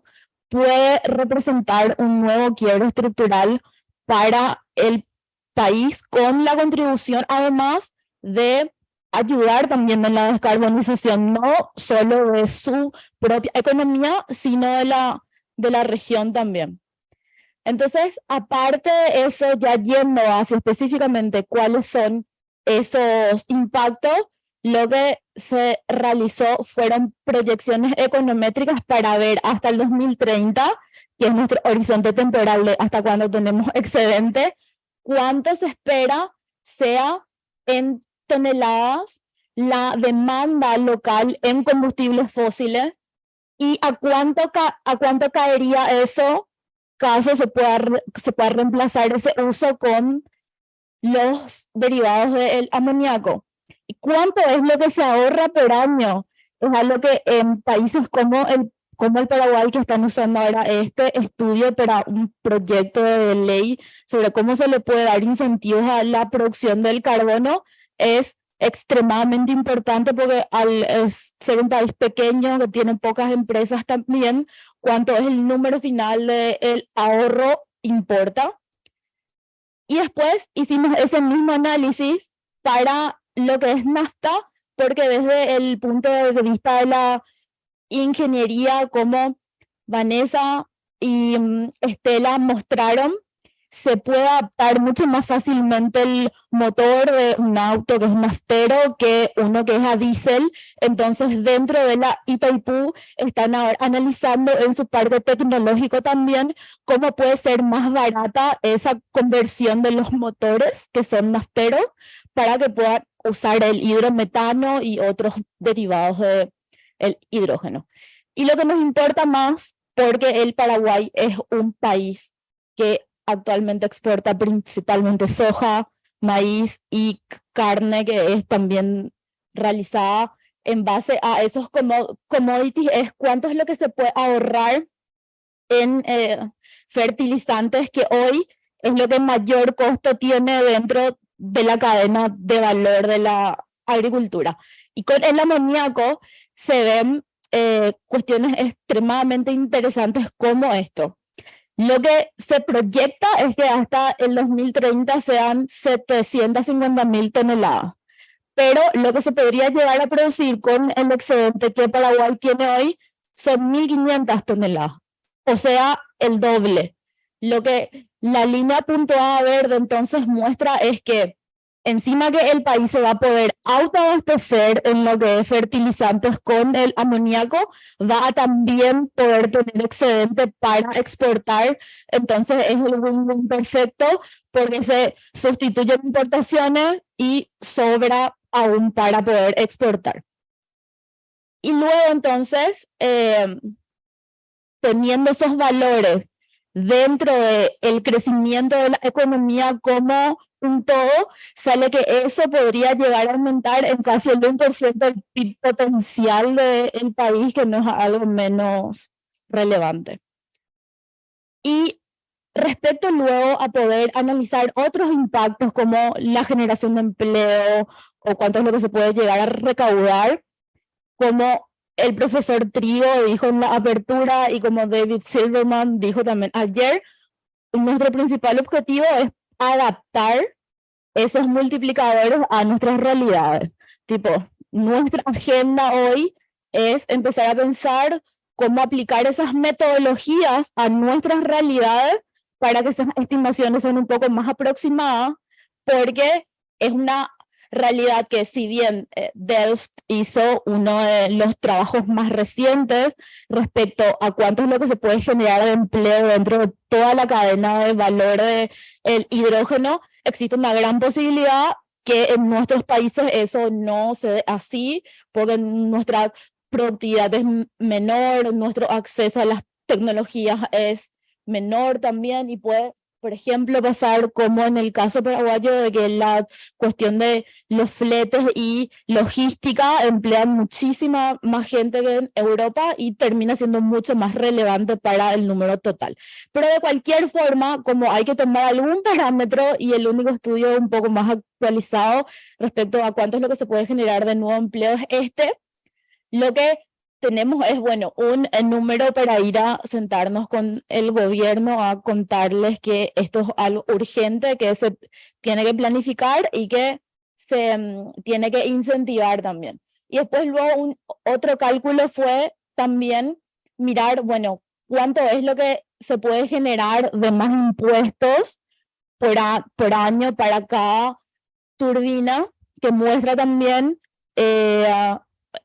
puede representar un nuevo quiebre estructural para el país, con la contribución además de ayudar también en la descarbonización, no solo de su propia economía, sino de la región también. Entonces, aparte de eso, ya yendo hacia específicamente cuáles son esos impactos, lo que se realizó fueron proyecciones econométricas para ver hasta el 2030, que es nuestro horizonte temporal de hasta cuando tenemos excedente, cuánto se espera sea en toneladas la demanda local en combustibles fósiles, y a cuánto caería eso caso se pueda reemplazar ese uso con los derivados del amoníaco. ¿Y cuánto es lo que se ahorra por año? Es algo que en países como el Paraguay, que están usando ahora este estudio para un proyecto de ley sobre cómo se le puede dar incentivos a la producción del carbono, es extremadamente importante, porque al ser un país pequeño que tiene pocas empresas también, cuánto es el número final del ahorro importa. Y después hicimos ese mismo análisis para lo que es nafta, porque desde el punto de vista de la ingeniería, como Vanessa y Stella mostraron, se puede adaptar mucho más fácilmente el motor de un auto que es naftero que uno que es a diésel. Entonces, dentro de la Itaipú están ahora analizando en su parque tecnológico también cómo puede ser más barata esa conversión de los motores que son nafteros, para que puedan usar el hidrometano y otros derivados del hidrógeno. Y lo que nos importa más, porque el Paraguay es un país que actualmente exporta principalmente soja, maíz y carne, que es también realizada en base a esos commodities, es cuánto es lo que se puede ahorrar en fertilizantes, que hoy es lo que mayor costo tiene dentro de la cadena de valor de la agricultura. Y con el amoníaco se ven cuestiones extremadamente interesantes como esto. Lo que se proyecta es que hasta el 2030 sean 750.000 toneladas, pero lo que se podría llegar a producir con el excedente que Paraguay tiene hoy son 1.500 toneladas, o sea, el doble. Lo que la línea puntuada verde entonces muestra es que encima que el país se va a poder autoabastecer en lo que es fertilizantes con el amoníaco, va a también poder tener excedente para exportar. Entonces es el win-win perfecto porque se sustituyen importaciones y sobra aún para poder exportar. Y luego entonces, teniendo esos valores dentro del crecimiento de la economía como un todo, sale que eso podría llegar a aumentar en casi el 1% del PIB potencial del país, que no es algo menos relevante. Y respecto luego a poder analizar otros impactos como la generación de empleo o cuánto es lo que se puede llegar a recaudar, como el profesor Trigo dijo en la apertura y como David Silverman dijo también ayer, nuestro principal objetivo es adaptar esos multiplicadores a nuestras realidades. Tipo, nuestra agenda hoy es empezar a pensar cómo aplicar esas metodologías a nuestras realidades para que esas estimaciones sean un poco más aproximadas, porque es una realidad que si bien Delft hizo uno de los trabajos más recientes respecto a cuánto es lo que se puede generar de empleo dentro de toda la cadena de valor del hidrógeno, existe una gran posibilidad que en nuestros países eso no se dé así, porque nuestra productividad es menor, nuestro acceso a las tecnologías es menor también y puede, por ejemplo, pasar como en el caso paraguayo de que la cuestión de los fletes y logística emplean muchísima más gente que en Europa y termina siendo mucho más relevante para el número total. Pero de cualquier forma, como hay que tomar algún parámetro y el único estudio un poco más actualizado respecto a cuánto es lo que se puede generar de nuevo empleo es lo que tenemos es, bueno, un número para ir a sentarnos con el gobierno a contarles que esto es algo urgente, que se tiene que planificar y que se tiene que incentivar también. Y después luego otro cálculo fue también mirar, bueno, cuánto es lo que se puede generar de más impuestos por año para cada turbina, que muestra también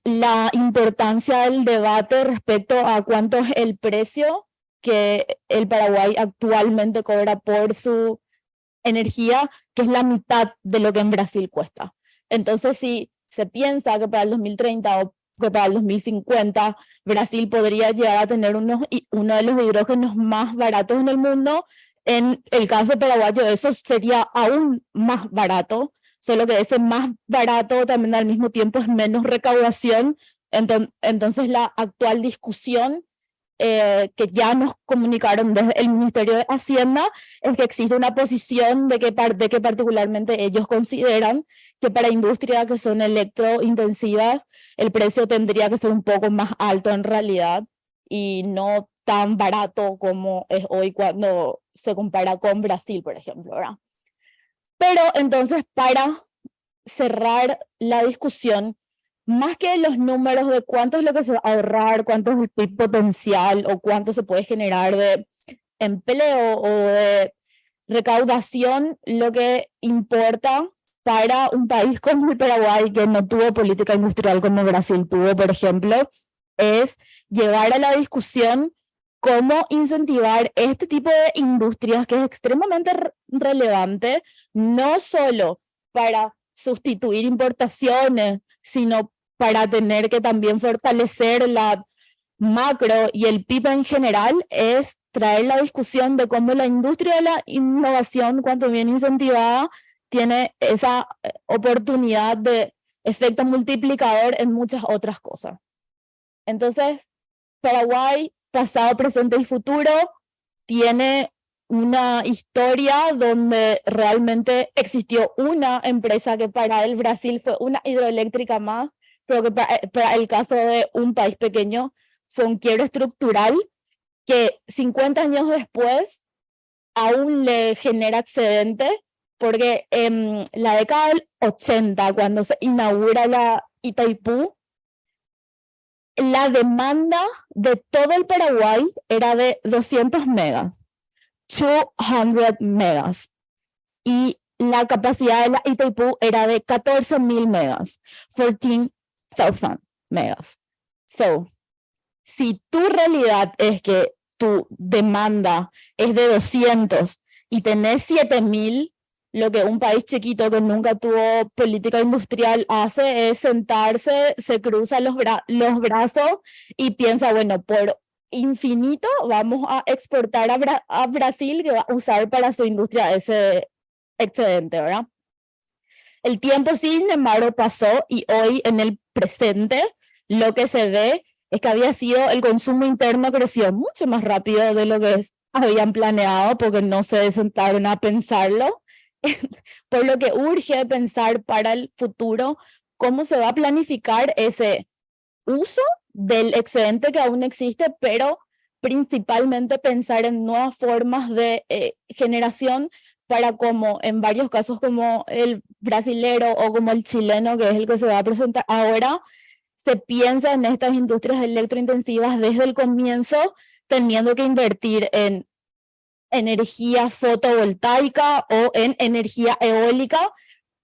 la importancia del debate respecto a cuánto es el precio que el Paraguay actualmente cobra por su energía, que es la mitad de lo que en Brasil cuesta. Entonces, si se piensa que para el 2030 o que para el 2050 Brasil podría llegar a tener uno de los hidrógenos más baratos en el mundo, en el caso paraguayo eso sería aún más barato, solo que ese más barato también al mismo tiempo es menos recaudación. Entonces la actual discusión que ya nos comunicaron desde el Ministerio de Hacienda es que existe una posición de que particularmente ellos consideran que para industrias que son electrointensivas el precio tendría que ser un poco más alto en realidad y no tan barato como es hoy cuando se compara con Brasil, por ejemplo, ¿verdad? Pero entonces, para cerrar la discusión, más que los números de cuánto es lo que se va a ahorrar, cuánto es el PIB potencial o cuánto se puede generar de empleo o de recaudación, lo que importa para un país como el Paraguay, que no tuvo política industrial como Brasil tuvo, por ejemplo, es llevar a la discusión cómo incentivar este tipo de industrias que es extremadamente relevante, no solo para sustituir importaciones, sino para tener que también fortalecer la macro y el PIB en general, es traer la discusión de cómo la industria de la innovación, cuanto bien incentivada, tiene esa oportunidad de efecto multiplicador en muchas otras cosas. Entonces, Paraguay, pasado, presente y futuro, tiene una historia donde realmente existió una empresa que para el Brasil fue una hidroeléctrica más, pero que para el caso de un país pequeño fue un quiebre estructural que 50 años después aún le genera excedente porque en la década del 80, cuando se inaugura la Itaipú, la demanda de todo el Paraguay era de 200 megas, 200 megas, y la capacidad de la Itaipú era de 14.000 megas, 14,000 megas. So, si tu realidad es que tu demanda es de 200 y tenés 7.000, lo que un país chiquito que nunca tuvo política industrial hace es sentarse, se cruza los brazos y piensa, bueno, por infinito vamos a exportar a Brasil, que va a usar para su industria ese excedente, ¿verdad? El tiempo, sin embargo, pasó y hoy en el presente lo que se ve es que había sido el consumo interno creció mucho más rápido de lo que habían planeado porque no se sentaron a pensarlo, por lo que urge pensar para el futuro cómo se va a planificar ese uso del excedente que aún existe, pero principalmente pensar en nuevas formas de generación para, como en varios casos como el brasilero o como el chileno, que es el que se va a presentar ahora, se piensa en estas industrias electrointensivas desde el comienzo, teniendo que invertir en energía fotovoltaica o en energía eólica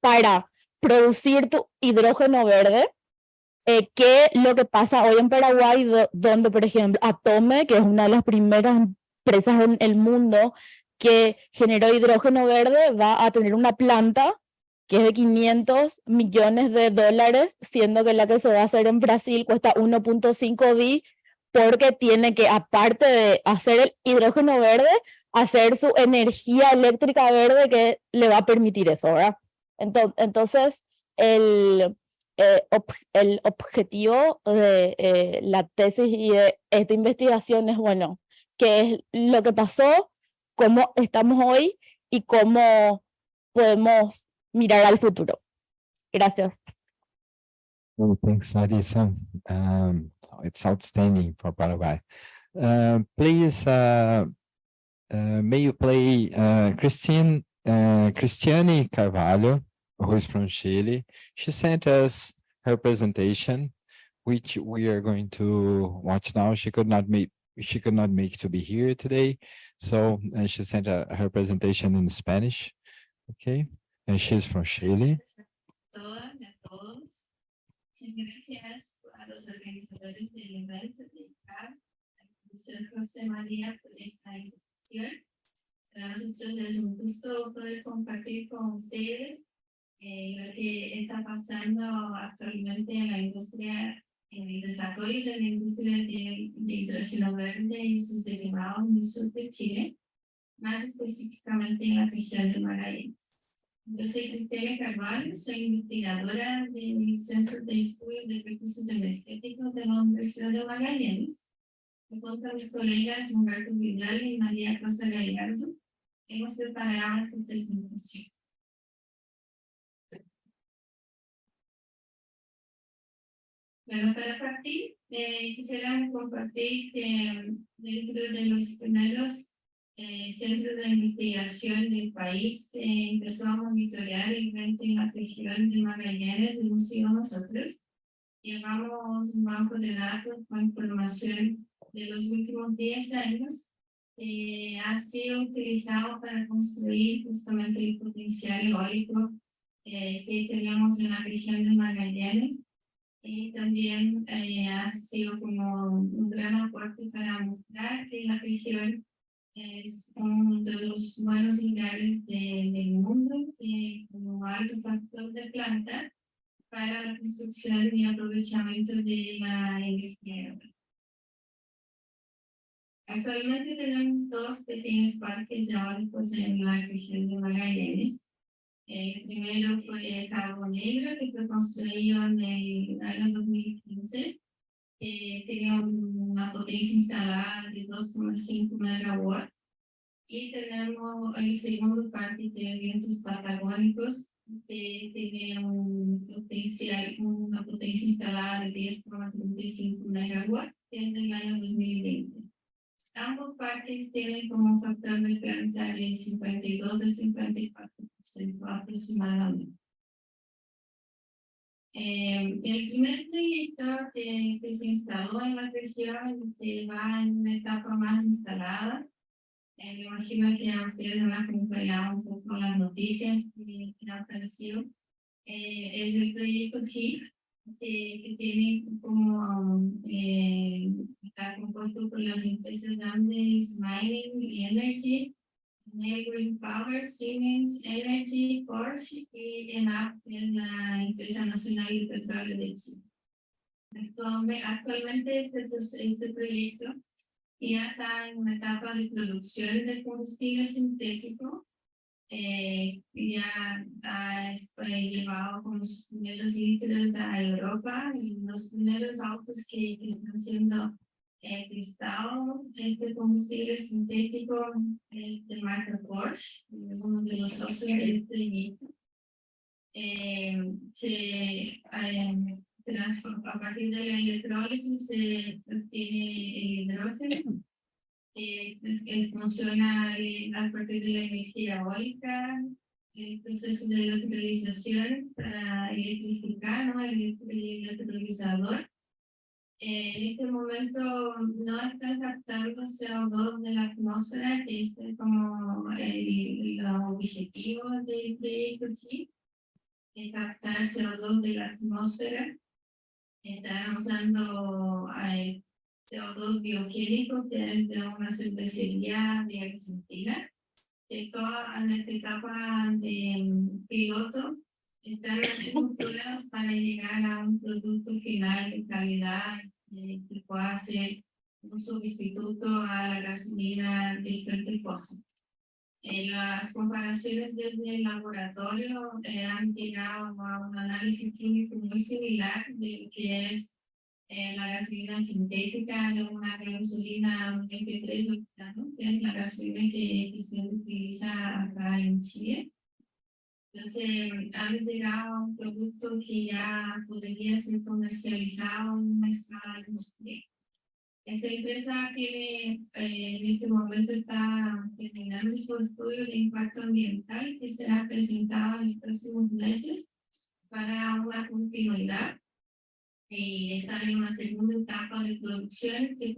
para producir tu hidrógeno verde, que lo que pasa hoy en Paraguay, donde por ejemplo Atome, que es una de las primeras empresas en el mundo que generó hidrógeno verde, va a tener una planta que es de 500 millones de dólares, siendo que la que se va a hacer en Brasil cuesta 1.5 bi, porque tiene que, aparte de hacer el hidrógeno verde, hacer su energía eléctrica verde que le va a permitir eso, ¿verdad? Entonces, el objetivo de la tesis y de esta investigación es, bueno, qué es lo que pasó, cómo estamos hoy y cómo podemos mirar al futuro. Gracias. Oh, thanks, Larissa. It's outstanding for Paraguay. Please, may you play Cristiane Carvalho, who is from Chile. She sent us her presentation, which we are going to watch now. She could not make to be here today, so she sent her presentation in Spanish. Okay, and she's from Chile. Todas y a todos, muchas gracias a los organizadores del evento de ICABR, al profesor José María por esta invitación. Para nosotros es un gusto poder compartir con ustedes lo que está pasando actualmente en la industria, en el desarrollo de la industria de hidrógeno verde y sus derivados en el sur de Chile, más específicamente en la región de Magallanes. Yo soy Cristiane Carvalho, soy investigadora del Centro de Estudios de Recursos Energéticos de la Universidad de Magallanes. Y junto a mis colegas Humberto Vidal y María Rosa Gallardo, hemos preparado esta presentación. Bueno, para partir, quisiera compartir que dentro de los primeros centros de investigación del país que empezó a monitorear el evento en la región de Magallanes, hemos sido nosotros. Llevamos un banco de datos con información de los últimos 10 años que ha sido utilizado para construir justamente el potencial eólico que teníamos en la región de Magallanes. Y también ha sido como un gran aporte para mostrar que la región es uno de los buenos lugares del mundo como alto factor de planta para la construcción y aprovechamiento de la energía. Actualmente tenemos 2 pequeños parques eólicos en la región de Magallanes. El primero fue Cabo Negro, que fue construido en el año 2015. Tenía una potencia instalada de 2,5 megawatts. Y tenemos el segundo parque de vientos patagónicos, que tiene una potencia instalada de 10,35 megawatts, que es del año 2020. ambos parques tienen como factor de planta de 52 a 54% aproximadamente. El primer proyecto que se instaló en la región, que va en una etapa más instalada, me imagino que a ustedes van a acompañar un poco las noticias que han aparecido, es el proyecto HIP, que tiene como, está compuesto por las empresas Andes Mining y Energy, Green Power, Siemens Energy, Porsche y ENAP, es la empresa nacional de petróleo de Chile. Actualmente este proyecto ya está en una etapa de producción de combustible sintético. Ya ha llevado con los primeros litros a Europa y los primeros autos que están siendo testados. Este combustible sintético es de marca Porsche, es uno de los socios del proyecto. A partir de la electrólisis se obtiene el hidrógeno. Funciona a partir de la energía eólica, el proceso de electrolización para electrificar, ¿no? El electrolizador. En este momento no están captando CO2 de la atmósfera, que es como el objetivo del proyecto aquí, captar CO2 de la atmósfera. Están usando CO2 bioquímico, que es de una cervecería de Argentina, que toda en esta etapa de piloto están haciendo pruebas para llegar a un producto final de calidad que pueda ser un sustituto a la gasolina de fuente fósil. Las comparaciones desde el laboratorio han llegado a un análisis químico muy similar de lo que es la gasolina sintética de una gasolina 23 octano, que es la gasolina que se utiliza acá en Chile. Entonces, han llegado a un producto que ya podría ser comercializado en una escala industrial. Esta empresa tiene, en este momento está terminando su estudio de impacto ambiental que será presentado en los próximos meses para una continuidad. Y está en una segunda etapa de producción que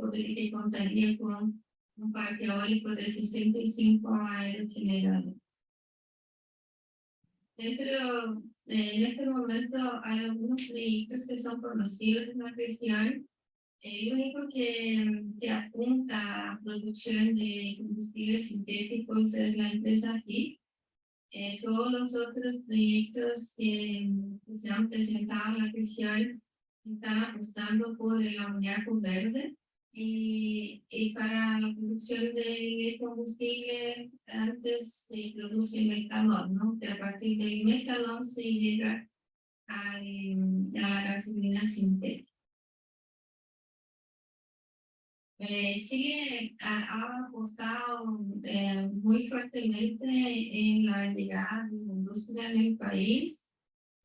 contaría con un parque eólico de 65 aerogeneradores. En este momento hay algunos proyectos que son conocidos en la región. El único que apunta a producción de combustibles sintéticos es la empresa HIP. Todos los otros proyectos que se han presentado en la región están apostando por el amoníaco verde y para la producción de combustible antes se produce metanol, ¿no? Que a partir del metanol se llega a la gasolina sintética. Chile ha apostado muy fuertemente en la llegada de la industria en el país.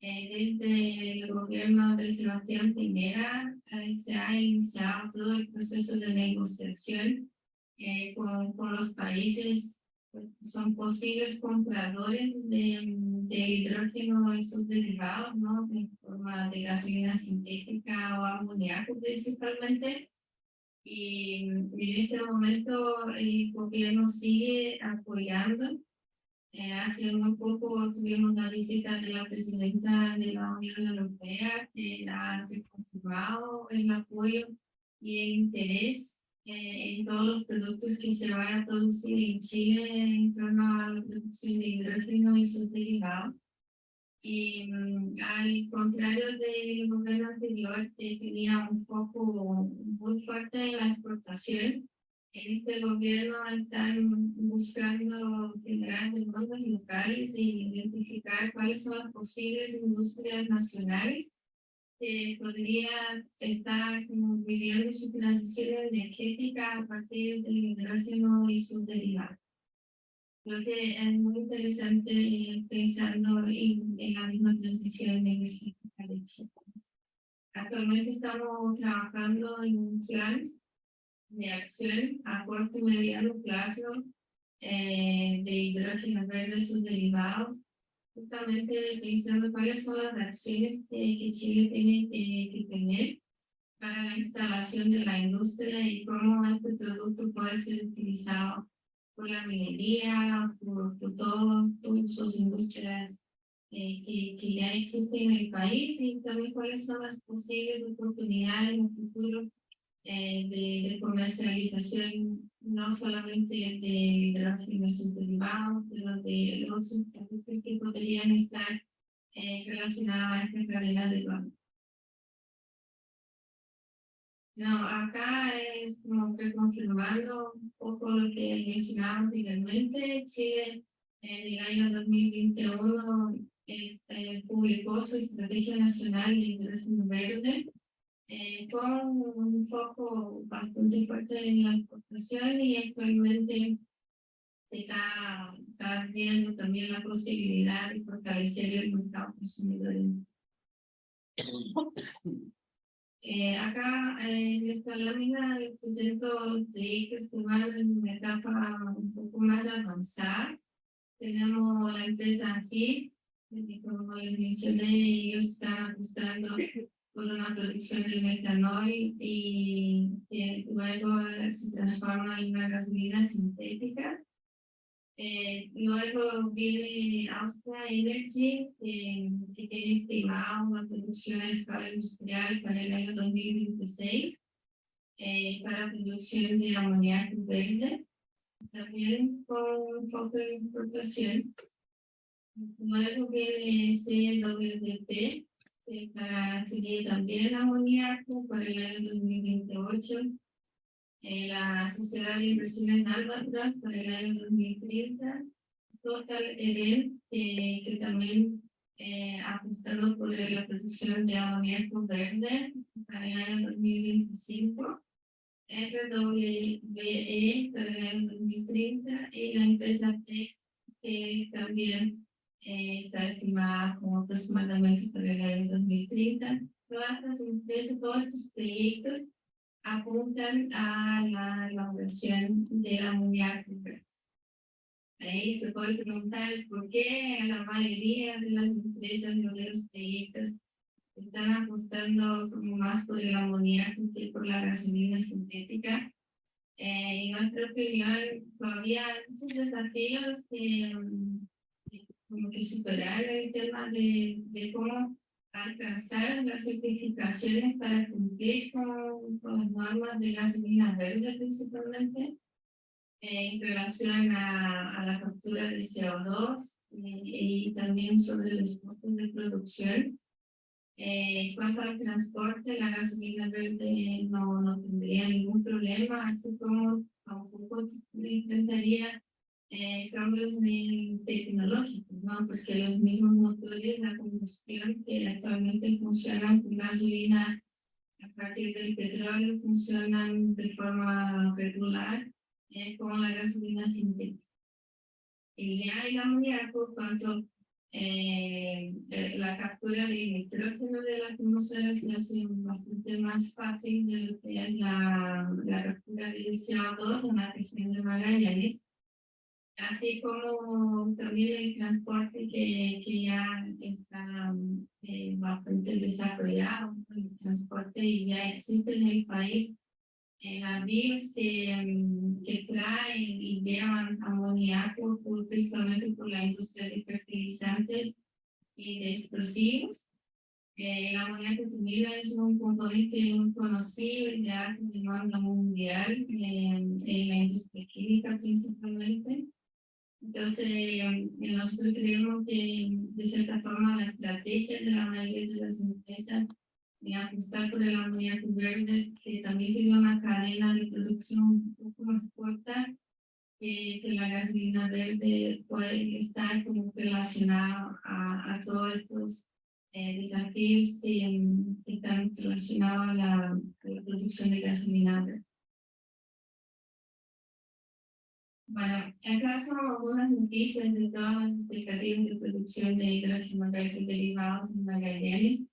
Desde el gobierno de Sebastián Piñera se ha iniciado todo el proceso de negociación con los países que son posibles compradores de hidrógeno y sus derivados, ¿no? En forma de gasolina sintética o amoníaco principalmente. Y en este momento el gobierno sigue apoyando. Hace muy poco tuvimos la visita de la presidenta de la Unión Europea, que ha confirmado el apoyo y el interés en todos los productos que se van a producir en Chile en torno a la producción de hidrógeno y sus derivados. Y al contrario del gobierno anterior, que tenía un foco muy fuerte en la exportación, en este gobierno están buscando generar demandas locales y identificar cuáles son las posibles industrias nacionales que podrían estar viviendo su transición energética a partir del hidrógeno y sus derivados. Creo que es muy interesante pensando en la misma transición energética de Chile. Actualmente estamos trabajando en un plan de acción a corto y mediano plazo de hidrógeno verde y sus derivados, justamente pensando cuáles son las acciones que Chile tiene que tener para la instalación de la industria y cómo este producto puede ser utilizado por la minería, por todas sus industrias que ya existen en el país, y también cuáles son las posibles oportunidades en el futuro de comercialización, no solamente de hidrógeno y sus derivados, pero de otros productos que podrían estar relacionados a esta cadena de valor. No, acá es como que confirmando un poco lo que mencionaba anteriormente. Chile en el año 2021 publicó su Estrategia Nacional de Hidrógeno Verde con un foco bastante fuerte en la exportación, y actualmente se está viendo también la posibilidad de fortalecer el mercado consumidor. Acá en esta lámina les presento los proyectos que van en una etapa un poco más avanzada. Tenemos la empresa Avanci, que como les mencioné, ellos están apostando por una producción de metanol y que luego se transforma en una gasolina sintética. Luego viene Austria Energy, que tiene estimado una producción a escala industrial para el año 2026 para producción de amoníaco verde, también con un foco de importación. Luego viene CWP, sería también amoníaco para el año 2028. La Sociedad de Inversiones Alvarez para el año 2030, Total Eren, que también apostando por la producción de amoníaco verde para el año 2025, RWE para el año 2030, y la empresa TEC, que también está estimada como aproximadamente para el año 2030. Todas las empresas, todos estos proyectos apuntan a la elaboración de la amoníaco verde. Ahí se puede preguntar por qué la mayoría de las empresas o de los proyectos están apostando como más por el amoníaco que por la gasolina sintética. En nuestra opinión, todavía hay muchos desafíos como que superar el tema de cómo alcanzar las certificaciones para cumplir con las normas de gasolina verde principalmente, en relación a la captura de CO2 y también sobre los costos de producción. En cuanto al transporte, la gasolina verde no tendría ningún problema, así como tampoco enfrentaría cambios tecnológicos, ¿no? Porque los mismos motores de combustión que actualmente funcionan con gasolina a partir del petróleo funcionan de forma regular con la gasolina sintética. Y ya el amoníaco, cuanto la captura de nitrógeno de la atmósfera se hace bastante más fácil de lo que es la captura de CO2 en la región de Magallanes, así como también el transporte que ya está bastante desarrollado, el transporte ya existe en el país, navíos que traen y llevan amoníaco principalmente por la industria de fertilizantes y de explosivos. El amoníaco también es un componente muy conocido y de alta demanda mundial en la industria química principalmente. Entonces, nosotros creemos que de cierta forma la estrategia de la mayoría de las empresas de apostar por el amoníaco verde, que también tiene una cadena de producción un poco más corta que la gasolina verde, puede estar como relacionada a todos estos desafíos que están relacionados a la producción de gasolina verde. Bueno, acá son algunas noticias de todas las expectativas de producción de hidrógeno verde derivados en Magallanes.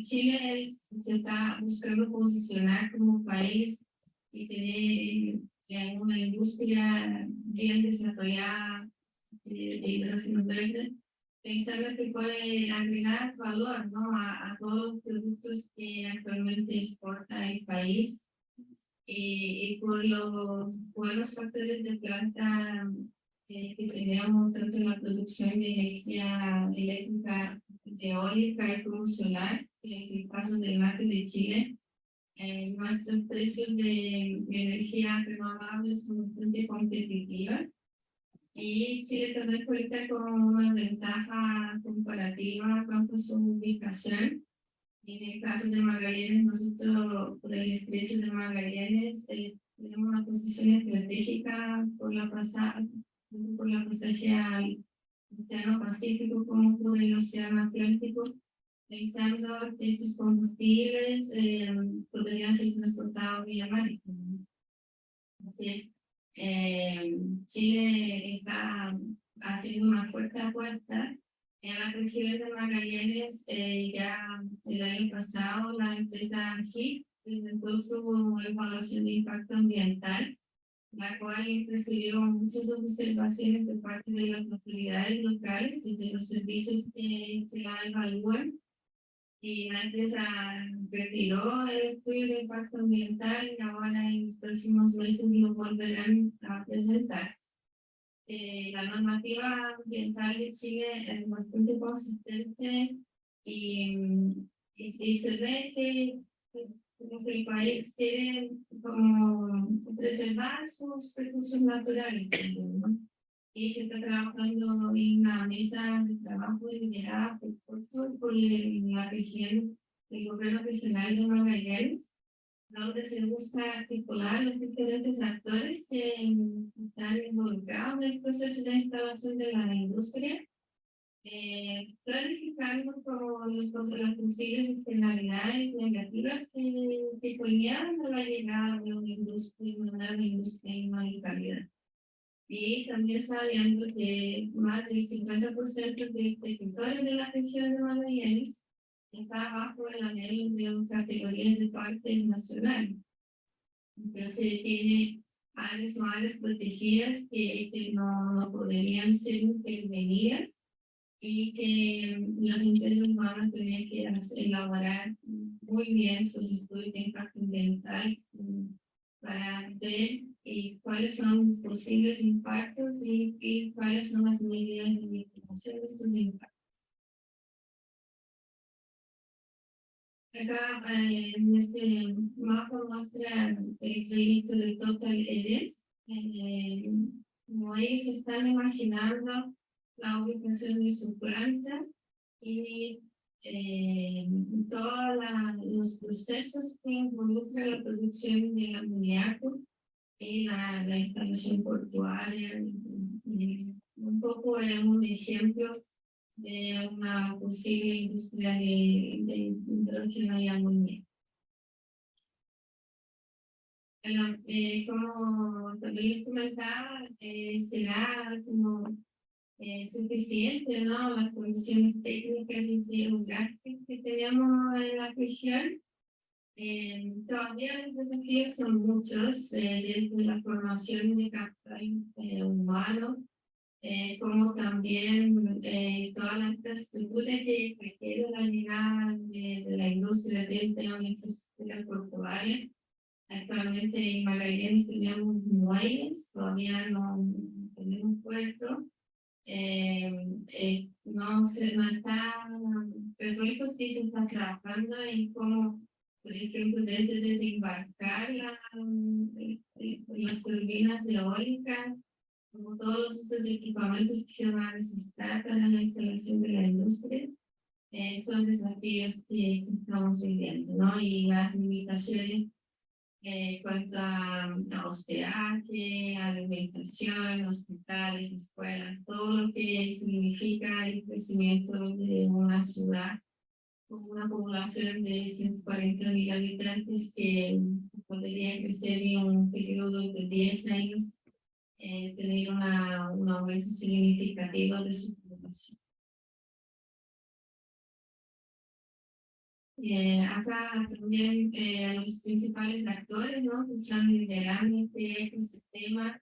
Chile se está buscando posicionar como país y tener una industria bien desarrollada de hidrógeno verde, pensando que puede agregar valor, ¿no? a todos los productos que actualmente exporta el país y por los buenos factores de planta que tenemos tanto en la producción de energía eléctrica eólica y como solar, que es el caso del norte de Chile. Nuestros precios de energía renovable son bastante competitivos y Chile también cuenta con una ventaja comparativa cuanto a su ubicación. En el caso de Magallanes, nosotros por el estrecho de Magallanes tenemos una posición estratégica por la pasaje al Océano Pacífico como por el Océano Atlántico, pensando que estos combustibles podrían ser transportados vía marítima. Así, Chile está haciendo una fuerte apuesta en la región de Magallanes. Ya el año pasado la empresa GIF presentó su evaluación de impacto ambiental, la cual recibió muchas observaciones de parte de las autoridades locales y de los servicios que la evalúan. Y la empresa retiró el estudio de impacto ambiental y ahora en los próximos meses lo volverán a presentar. La normativa ambiental de Chile es bastante consistente y se ve que el país quiere como preservar sus recursos naturales también, ¿no? Y se está trabajando en una mesa de trabajo liderada por la región, el gobierno regional de Magallanes, donde se busca articular los diferentes actores que están involucrados en el proceso de instalación de la industria, planificando como las posibles externalidades negativas que conllevan a la llegada de una nueva industria en mayor calidad. Y también sabiendo que más del 50% del territorio de la región de Magallanes está bajo el anhelo de categorías de parques nacionales. Entonces tiene áreas protegidas que no podrían ser intervenidas y que las empresas van a tener que elaborar muy bien sus estudios de impacto ambiental para ver cuáles son los posibles impactos y cuáles son las medidas de mitigación de estos impactos. Acá en este mapa muestra el proyecto de Total Edit. Como ellos están imaginando la ubicación de su planta y todos los procesos que involucran la producción del amoníaco y la instalación portuaria. Un poco es un ejemplo de una posible industria de hidrógeno y amoníaco. Bueno, como también les comentaba, será como suficiente, ¿no? Las condiciones técnicas y geográficas que tenemos en la región. Todavía los desafíos son muchos, desde la formación de capital humano, como también toda la infraestructura que requiere la llegada de la industria desde una infraestructura portuaria. Actualmente en Magallanes tenemos muelles, todavía no tenemos puerto. No está resuelto si se está trabajando en cómo, por ejemplo, desde desembarcar las turbinas eólicas, como todos estos equipamientos que se van a necesitar para la instalación de la industria, son desafíos que estamos viviendo, ¿no? Y las limitaciones cuanto a hospedaje, alimentación, hospitales, escuelas, todo lo que significa el crecimiento de una ciudad con una población de 140.000 habitantes que podría crecer en un periodo de 10 años, tener un aumento significativo de su población. Acá también los principales actores, ¿no? Que están liderando este ecosistema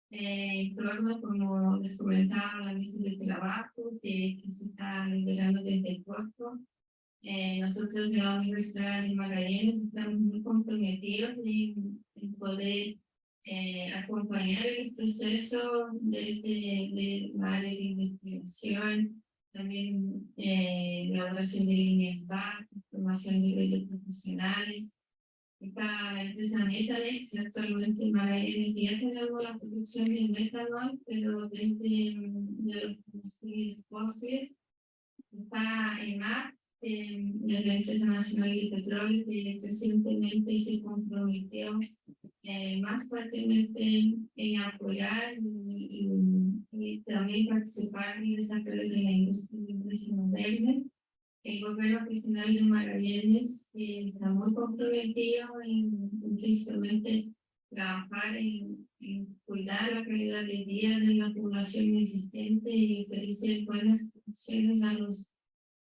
en torno, como les comentaba, la mesa de trabajo que se está liderando desde el puerto. Nosotros en la Universidad de Magallanes estamos muy comprometidos en poder acompañar el proceso desde la área de investigación, también elaboración de líneas básicas, formación de profesionales. Está la empresa Metalex, actualmente en Magallanes ya tenemos la producción de metanol, pero desde los combustibles fósiles. Está ENAP, la Empresa Nacional de Petróleo, que recientemente se comprometió más fuertemente en apoyar y también participar en el desarrollo de la industria del hidrógeno verde. El gobierno regional de Magallanes está muy comprometido en principalmente trabajar en cuidar la calidad de vida de la población existente y ofrecer buenas condiciones a las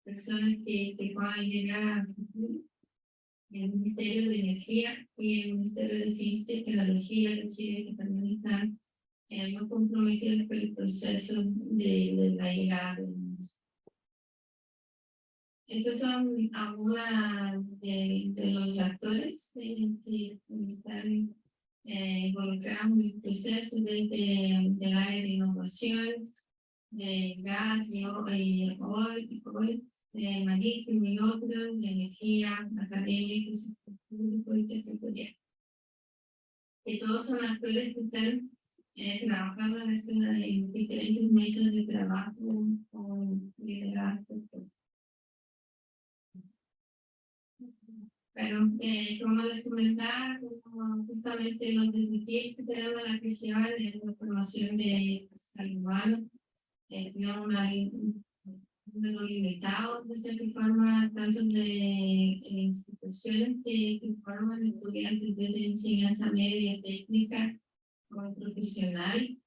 personas que puedan llegar a futuro. El Ministerio de Energía y el Ministerio de Ciencia y Tecnología de Chile, que también están muy comprometidos con el proceso de la llegada de estos son algunos de los actores que están involucrados en el proceso desde el área de innovación, de gas y oil, de marítimo y otros, de energía, académicos, público y territorial. Que todos son actores que están trabajando en diferentes mesas de trabajo con liderazgo. Pero como les comentaba, justamente los desafíos que tenemos en la región de la formación de capital humano, tenemos un número limitado de cierta forma, tanto de instituciones que forman estudiantes desde enseñanza media, técnica como profesional.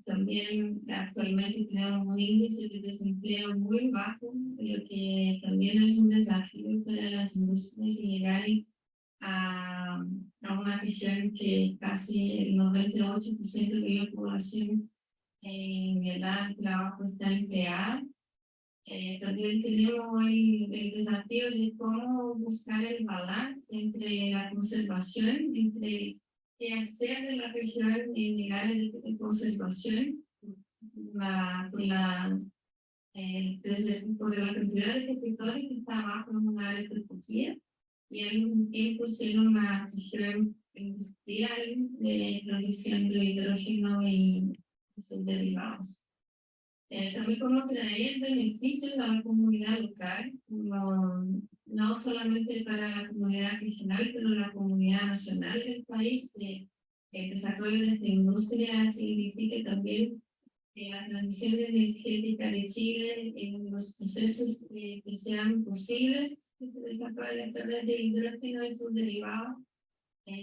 También actualmente tenemos un índice de desempleo muy bajo, lo que también es un desafío para las industrias llegar a una región que casi el 98% de la población en edad de trabajo está empleada. También tenemos hoy el desafío de cómo buscar el balance entre la conservación, entre qué hacer de la región en áreas de conservación, por la cantidad de territorio que está abajo en un área protegida y al mismo tiempo ser una región industrial de producción de hidrógeno y sus derivados. También cómo traer beneficios a la comunidad local, no solamente para la comunidad regional, pero la comunidad nacional del país. El desarrollo de esta industria significa también la transición energética de Chile en los procesos que sean posibles, que se desarrollen a través del hidrógeno y sus derivados,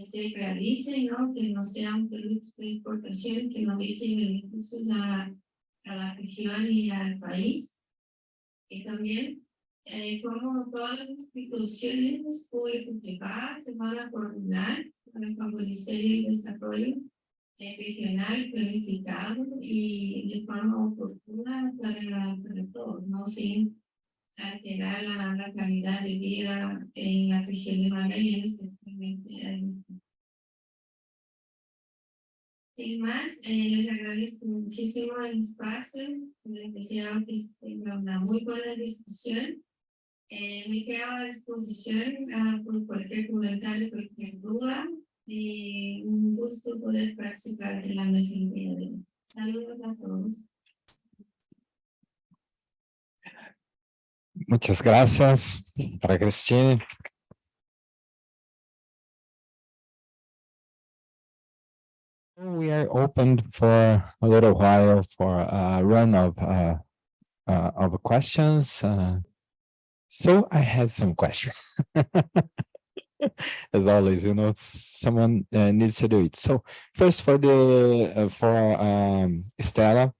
se realicen, ¿no? Que no sean productos de exportación, que no dejen beneficios a la región y al país. Y también como todas las instituciones públicas y privadas se van a coordinar para favorecer el desarrollo regional planificado y de forma oportuna para todos, ¿no? Sin alterar la calidad de vida en la región de Magallanes. Sin más, les agradezco muchísimo el espacio, les deseo que tengan una muy buena discusión. Me quedo a disposición por cualquier comentario, cualquier duda, y un gusto poder participar en la mesa el día de hoy. Saludos a todos. Muchas gracias para Cristiane. We are open for a little while for a run of questions. So I have some questions. As always, you know, someone needs to do it. So first for Stella.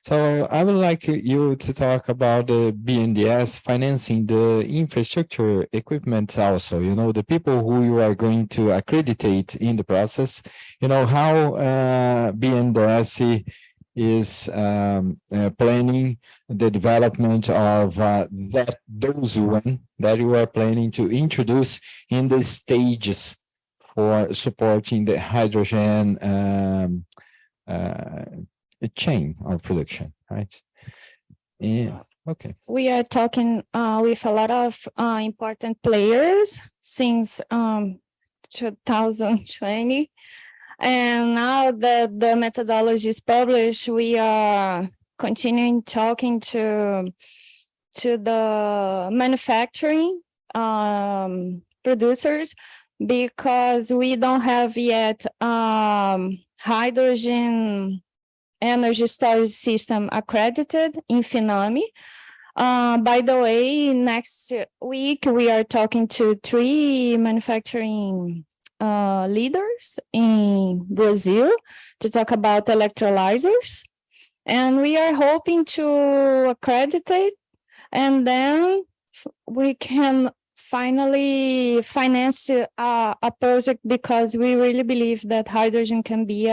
So I would like you to talk about the BNDES financing the infrastructure equipment also, the people who you are going to accreditate in the process, how BNDES is planning the development of those one that you are planning to introduce in the stages for supporting the hydrogen chain of production, right? Yeah, okay. We are talking with a lot of important players since 2020. And now that the methodology is published, we are continuing talking to the manufacturing producers, because we don't have yet hydrogen energy storage system accredited in FINAME. By the way, next week we are talking to 3 manufacturing leaders in Brazil to talk about electrolyzers, and we are hoping to accreditate, and then we can finally finance a project, because we really believe that hydrogen can be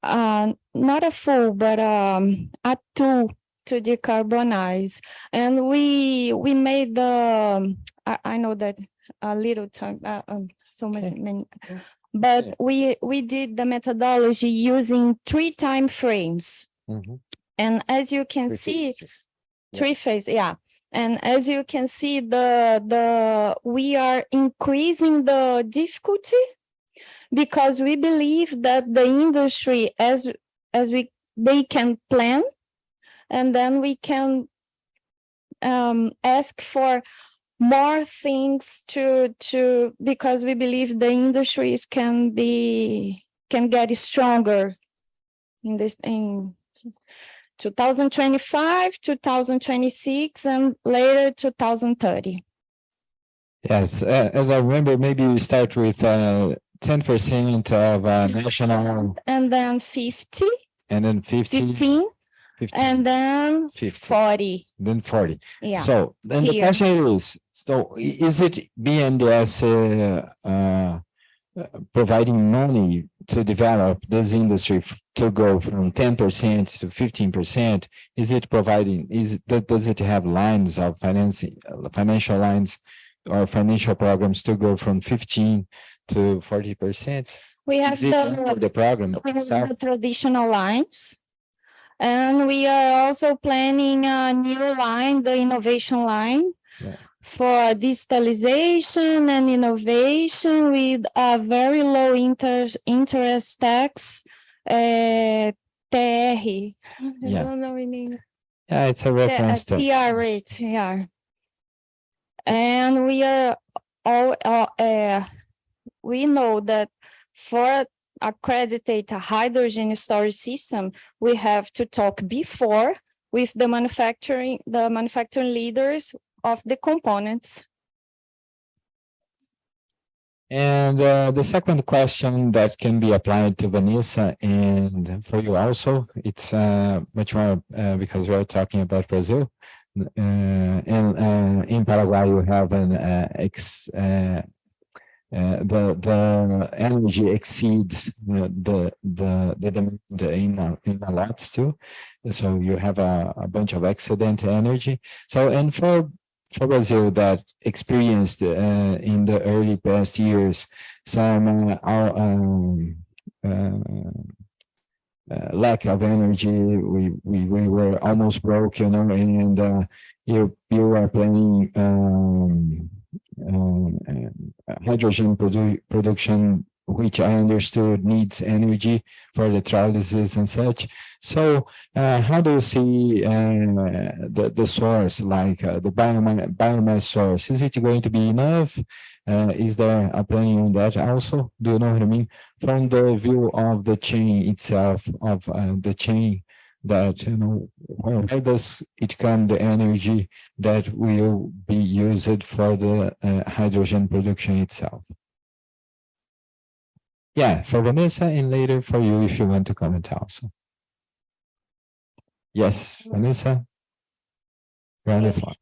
not a full, but a tool to decarbonize. And we made the I know that a little time so much, but we did the methodology using 3 time frames. And as you can see, 3 phases, yeah. And as you can see, we are increasing the difficulty, because we believe that the industry, they can plan, and then we can ask for more things because we believe the industries can get stronger in 2025, 2026, and later 2030. Yes, as I remember, maybe we start with 10% of national, and then 50, and then 15, and then 50. 40. Then 40. Yeah. So then the question is, so is it BNDES providing money to develop this industry to go from 10% to 15%? Is it providing, does it have lines of financial lines or financial programs to go from 15 to 40%? We have the program we have itself? the traditional lines, and we are also planning a new line, the innovation line, for digitalization and innovation with a very low interest tax, TR. I don't know in English. Yeah, it's a reference tax. TR rate, yeah. And we are we know that for accredit a hydrogen storage system, we have to talk before with the manufacturing leaders of the components. And the second question that can be applied to Vanessa and for you also, it's much more because we're talking about Brazil. And in Paraguay, you have an the energy exceeds the demand in a lot too. So you have a bunch of excedent energy. So, and for Brazil that experienced in the early past years some lack of energy, we were almost broke, and you are planning hydrogen production, which I understood needs energy for electrolysis and such. So how do you see the source, like the biomass source? Is it going to be enough? Is there a planning on that also? Do you know what I mean? From the view of the chain itself, of the chain, that, where does it come, the energy that will be used for the hydrogen production itself? Yeah, for Vanessa, and later for you if you want to comment also. Yes, Vanessa. You're on the floor.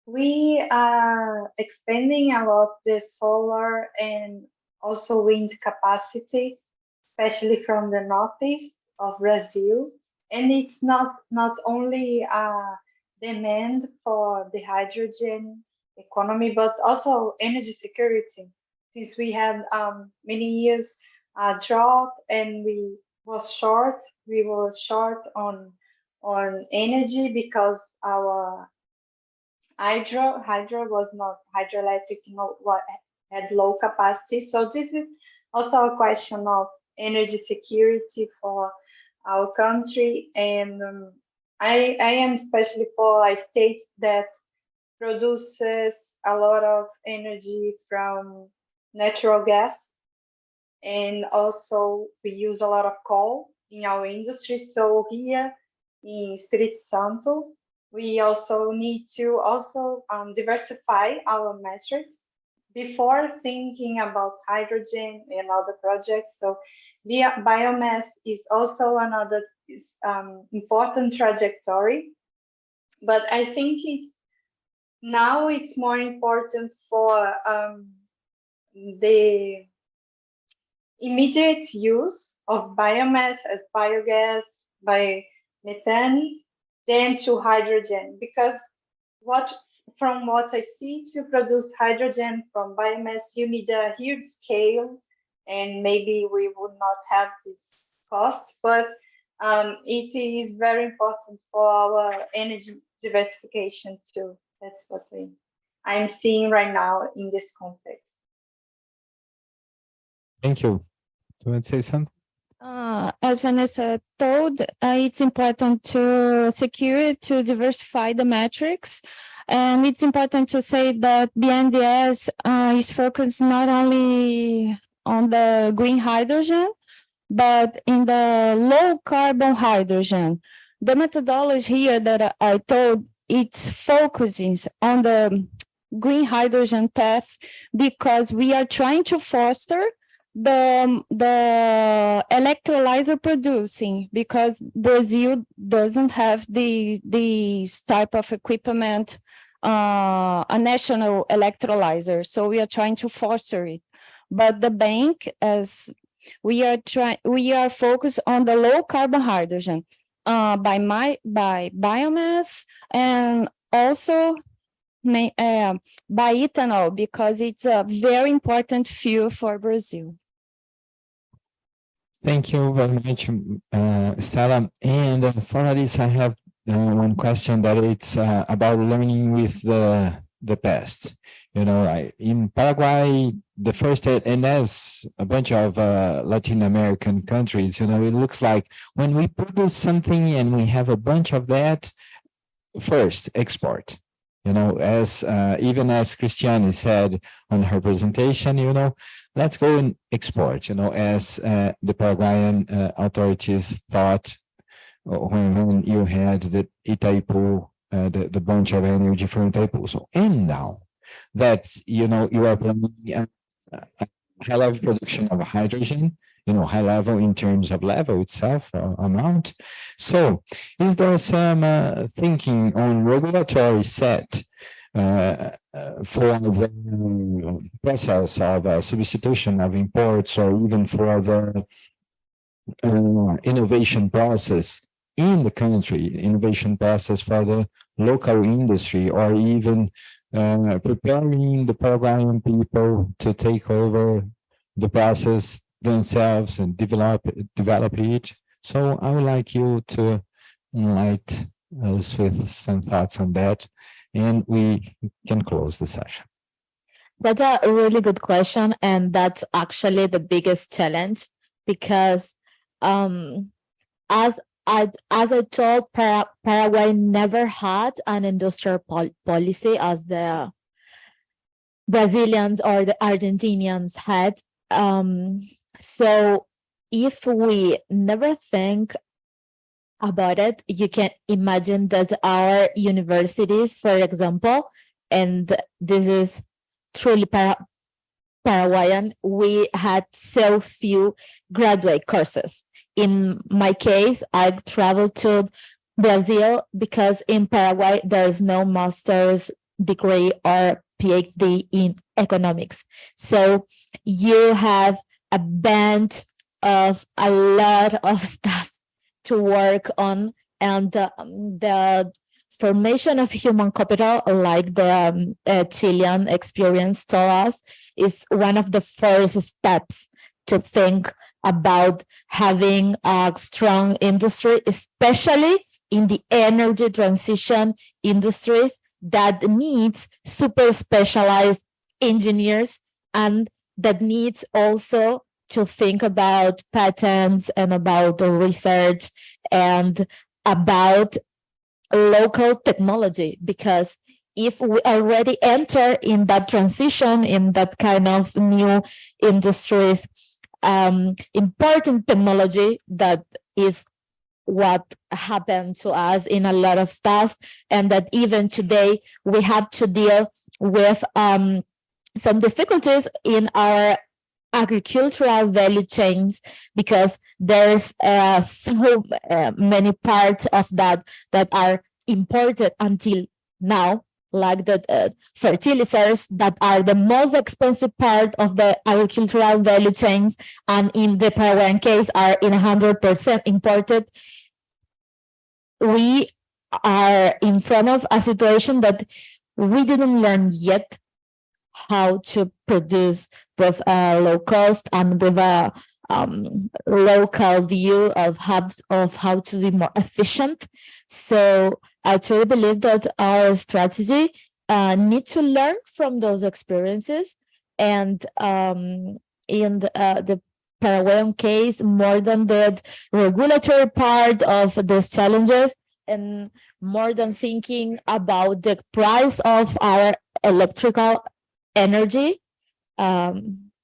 We are expanding a lot the solar and also wind capacity, especially from the northeast of Brazil. And it's not only a demand for the hydrogen economy, but also energy security. Since we had many years drought and we were short on energy because our hydro was not hydroelectric, what had low capacity. So this is also a question of energy security for our country. And I am especially for a state that produces a lot of energy from natural gas. And also we use a lot of coal in our industry. So here in Espírito Santo, we also need to diversify our metrics before thinking about hydrogen and other projects. So the biomass is also another important trajectory, but I think it's more important for the immediate use of biomass as biogas, by methane, than to hydrogen, because from what I see, to produce hydrogen from biomass, you need a huge scale, and maybe we would not have this cost, but it is very important for our energy diversification too. That's what I'm seeing right now in this context. Thank you. Do you want to say something? As Vanessa told, it's important to diversify the metrics. And it's important to say that BNDES is focused not only on the green hydrogen, but in the low carbon hydrogen. The methodology here that I told, it's focusing on the green hydrogen path because we are trying to foster the electrolyzer producing, because Brazil doesn't have these type of equipment, a national electrolyzer. So we are trying to foster it. But the bank, as we are focused on the low carbon hydrogen by biomass, and also by ethanol, because it's a very important fuel for Brazil. Thank you very much, Stella. And for Larissa, I have one question that it's about learning with the past. You know, in Paraguay, the first, and as a bunch of Latin American countries, you know, it looks like when we produce something and we have a bunch of that, first export. You know, as even as Cristiane said on her presentation, you know, let's go and export, you know, as the Paraguayan authorities thought when you had the Itaipu, the bunch of energy from Itaipu. So, and now that, you know, you are planning a high level production of hydrogen, you know, high level in terms of level itself, amount. So is there some thinking on regulatory set for the process of substitution of imports, or even for the innovation process in the country, innovation process for the local industry, or even preparing the Paraguayan people to take over the process themselves and develop it. So I would like you to enlighten us with some thoughts on that, and we can close the session. That's a really good question, and that's actually the biggest challenge, because as I told, Paraguay never had an industrial policy as the Brazilians or the Argentinians had. So if we never think about it, you can imagine that our universities, for example, and this is truly Paraguayan, we had so few graduate courses. In my case, I traveled to Brazil because in Paraguay, there's no master's degree or PhD in economics. So you have a band of a lot of stuff to work on, and the formation of human capital, like the Chilean experience told us, is one of the first steps to think about having a strong industry, especially in the energy transition industries that needs super specialized engineers, and that needs also to think about patents and about research and about local technology, because if we already enter in that transition, in that kind of new industries, important technology, that is what happened to us in a lot of stuff, and that even today we have to deal with some difficulties in our agricultural value chains, because there's so many parts of that are imported until now, like the fertilizers that are the most expensive part of the agricultural value chains, and in the Paraguayan case are in 100% imported. We are in front of a situation that we didn't learn yet how to produce with a low cost and with a local view of how to be more efficient. So I truly believe that our strategy need to learn from those experiences, and in the Paraguayan case, more than the regulatory part of those challenges, and more than thinking about the price of our electrical energy,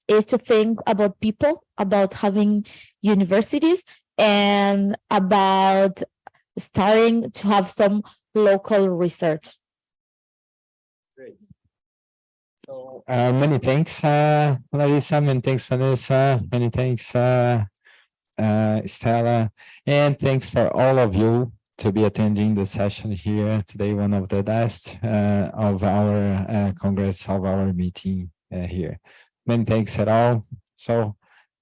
is to think about people, about having universities, and about starting to have some local research. Great. So, Many thanks, Larissa, many thanks, Vanessa, many thanks, Stella, and thanks for all of you to be attending the session here today, one of the last of our Congress, of our meeting here. Many thanks at all. So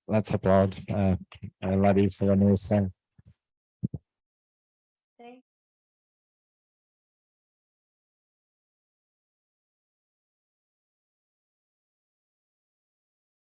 let's applaud Larissa, Vanessa,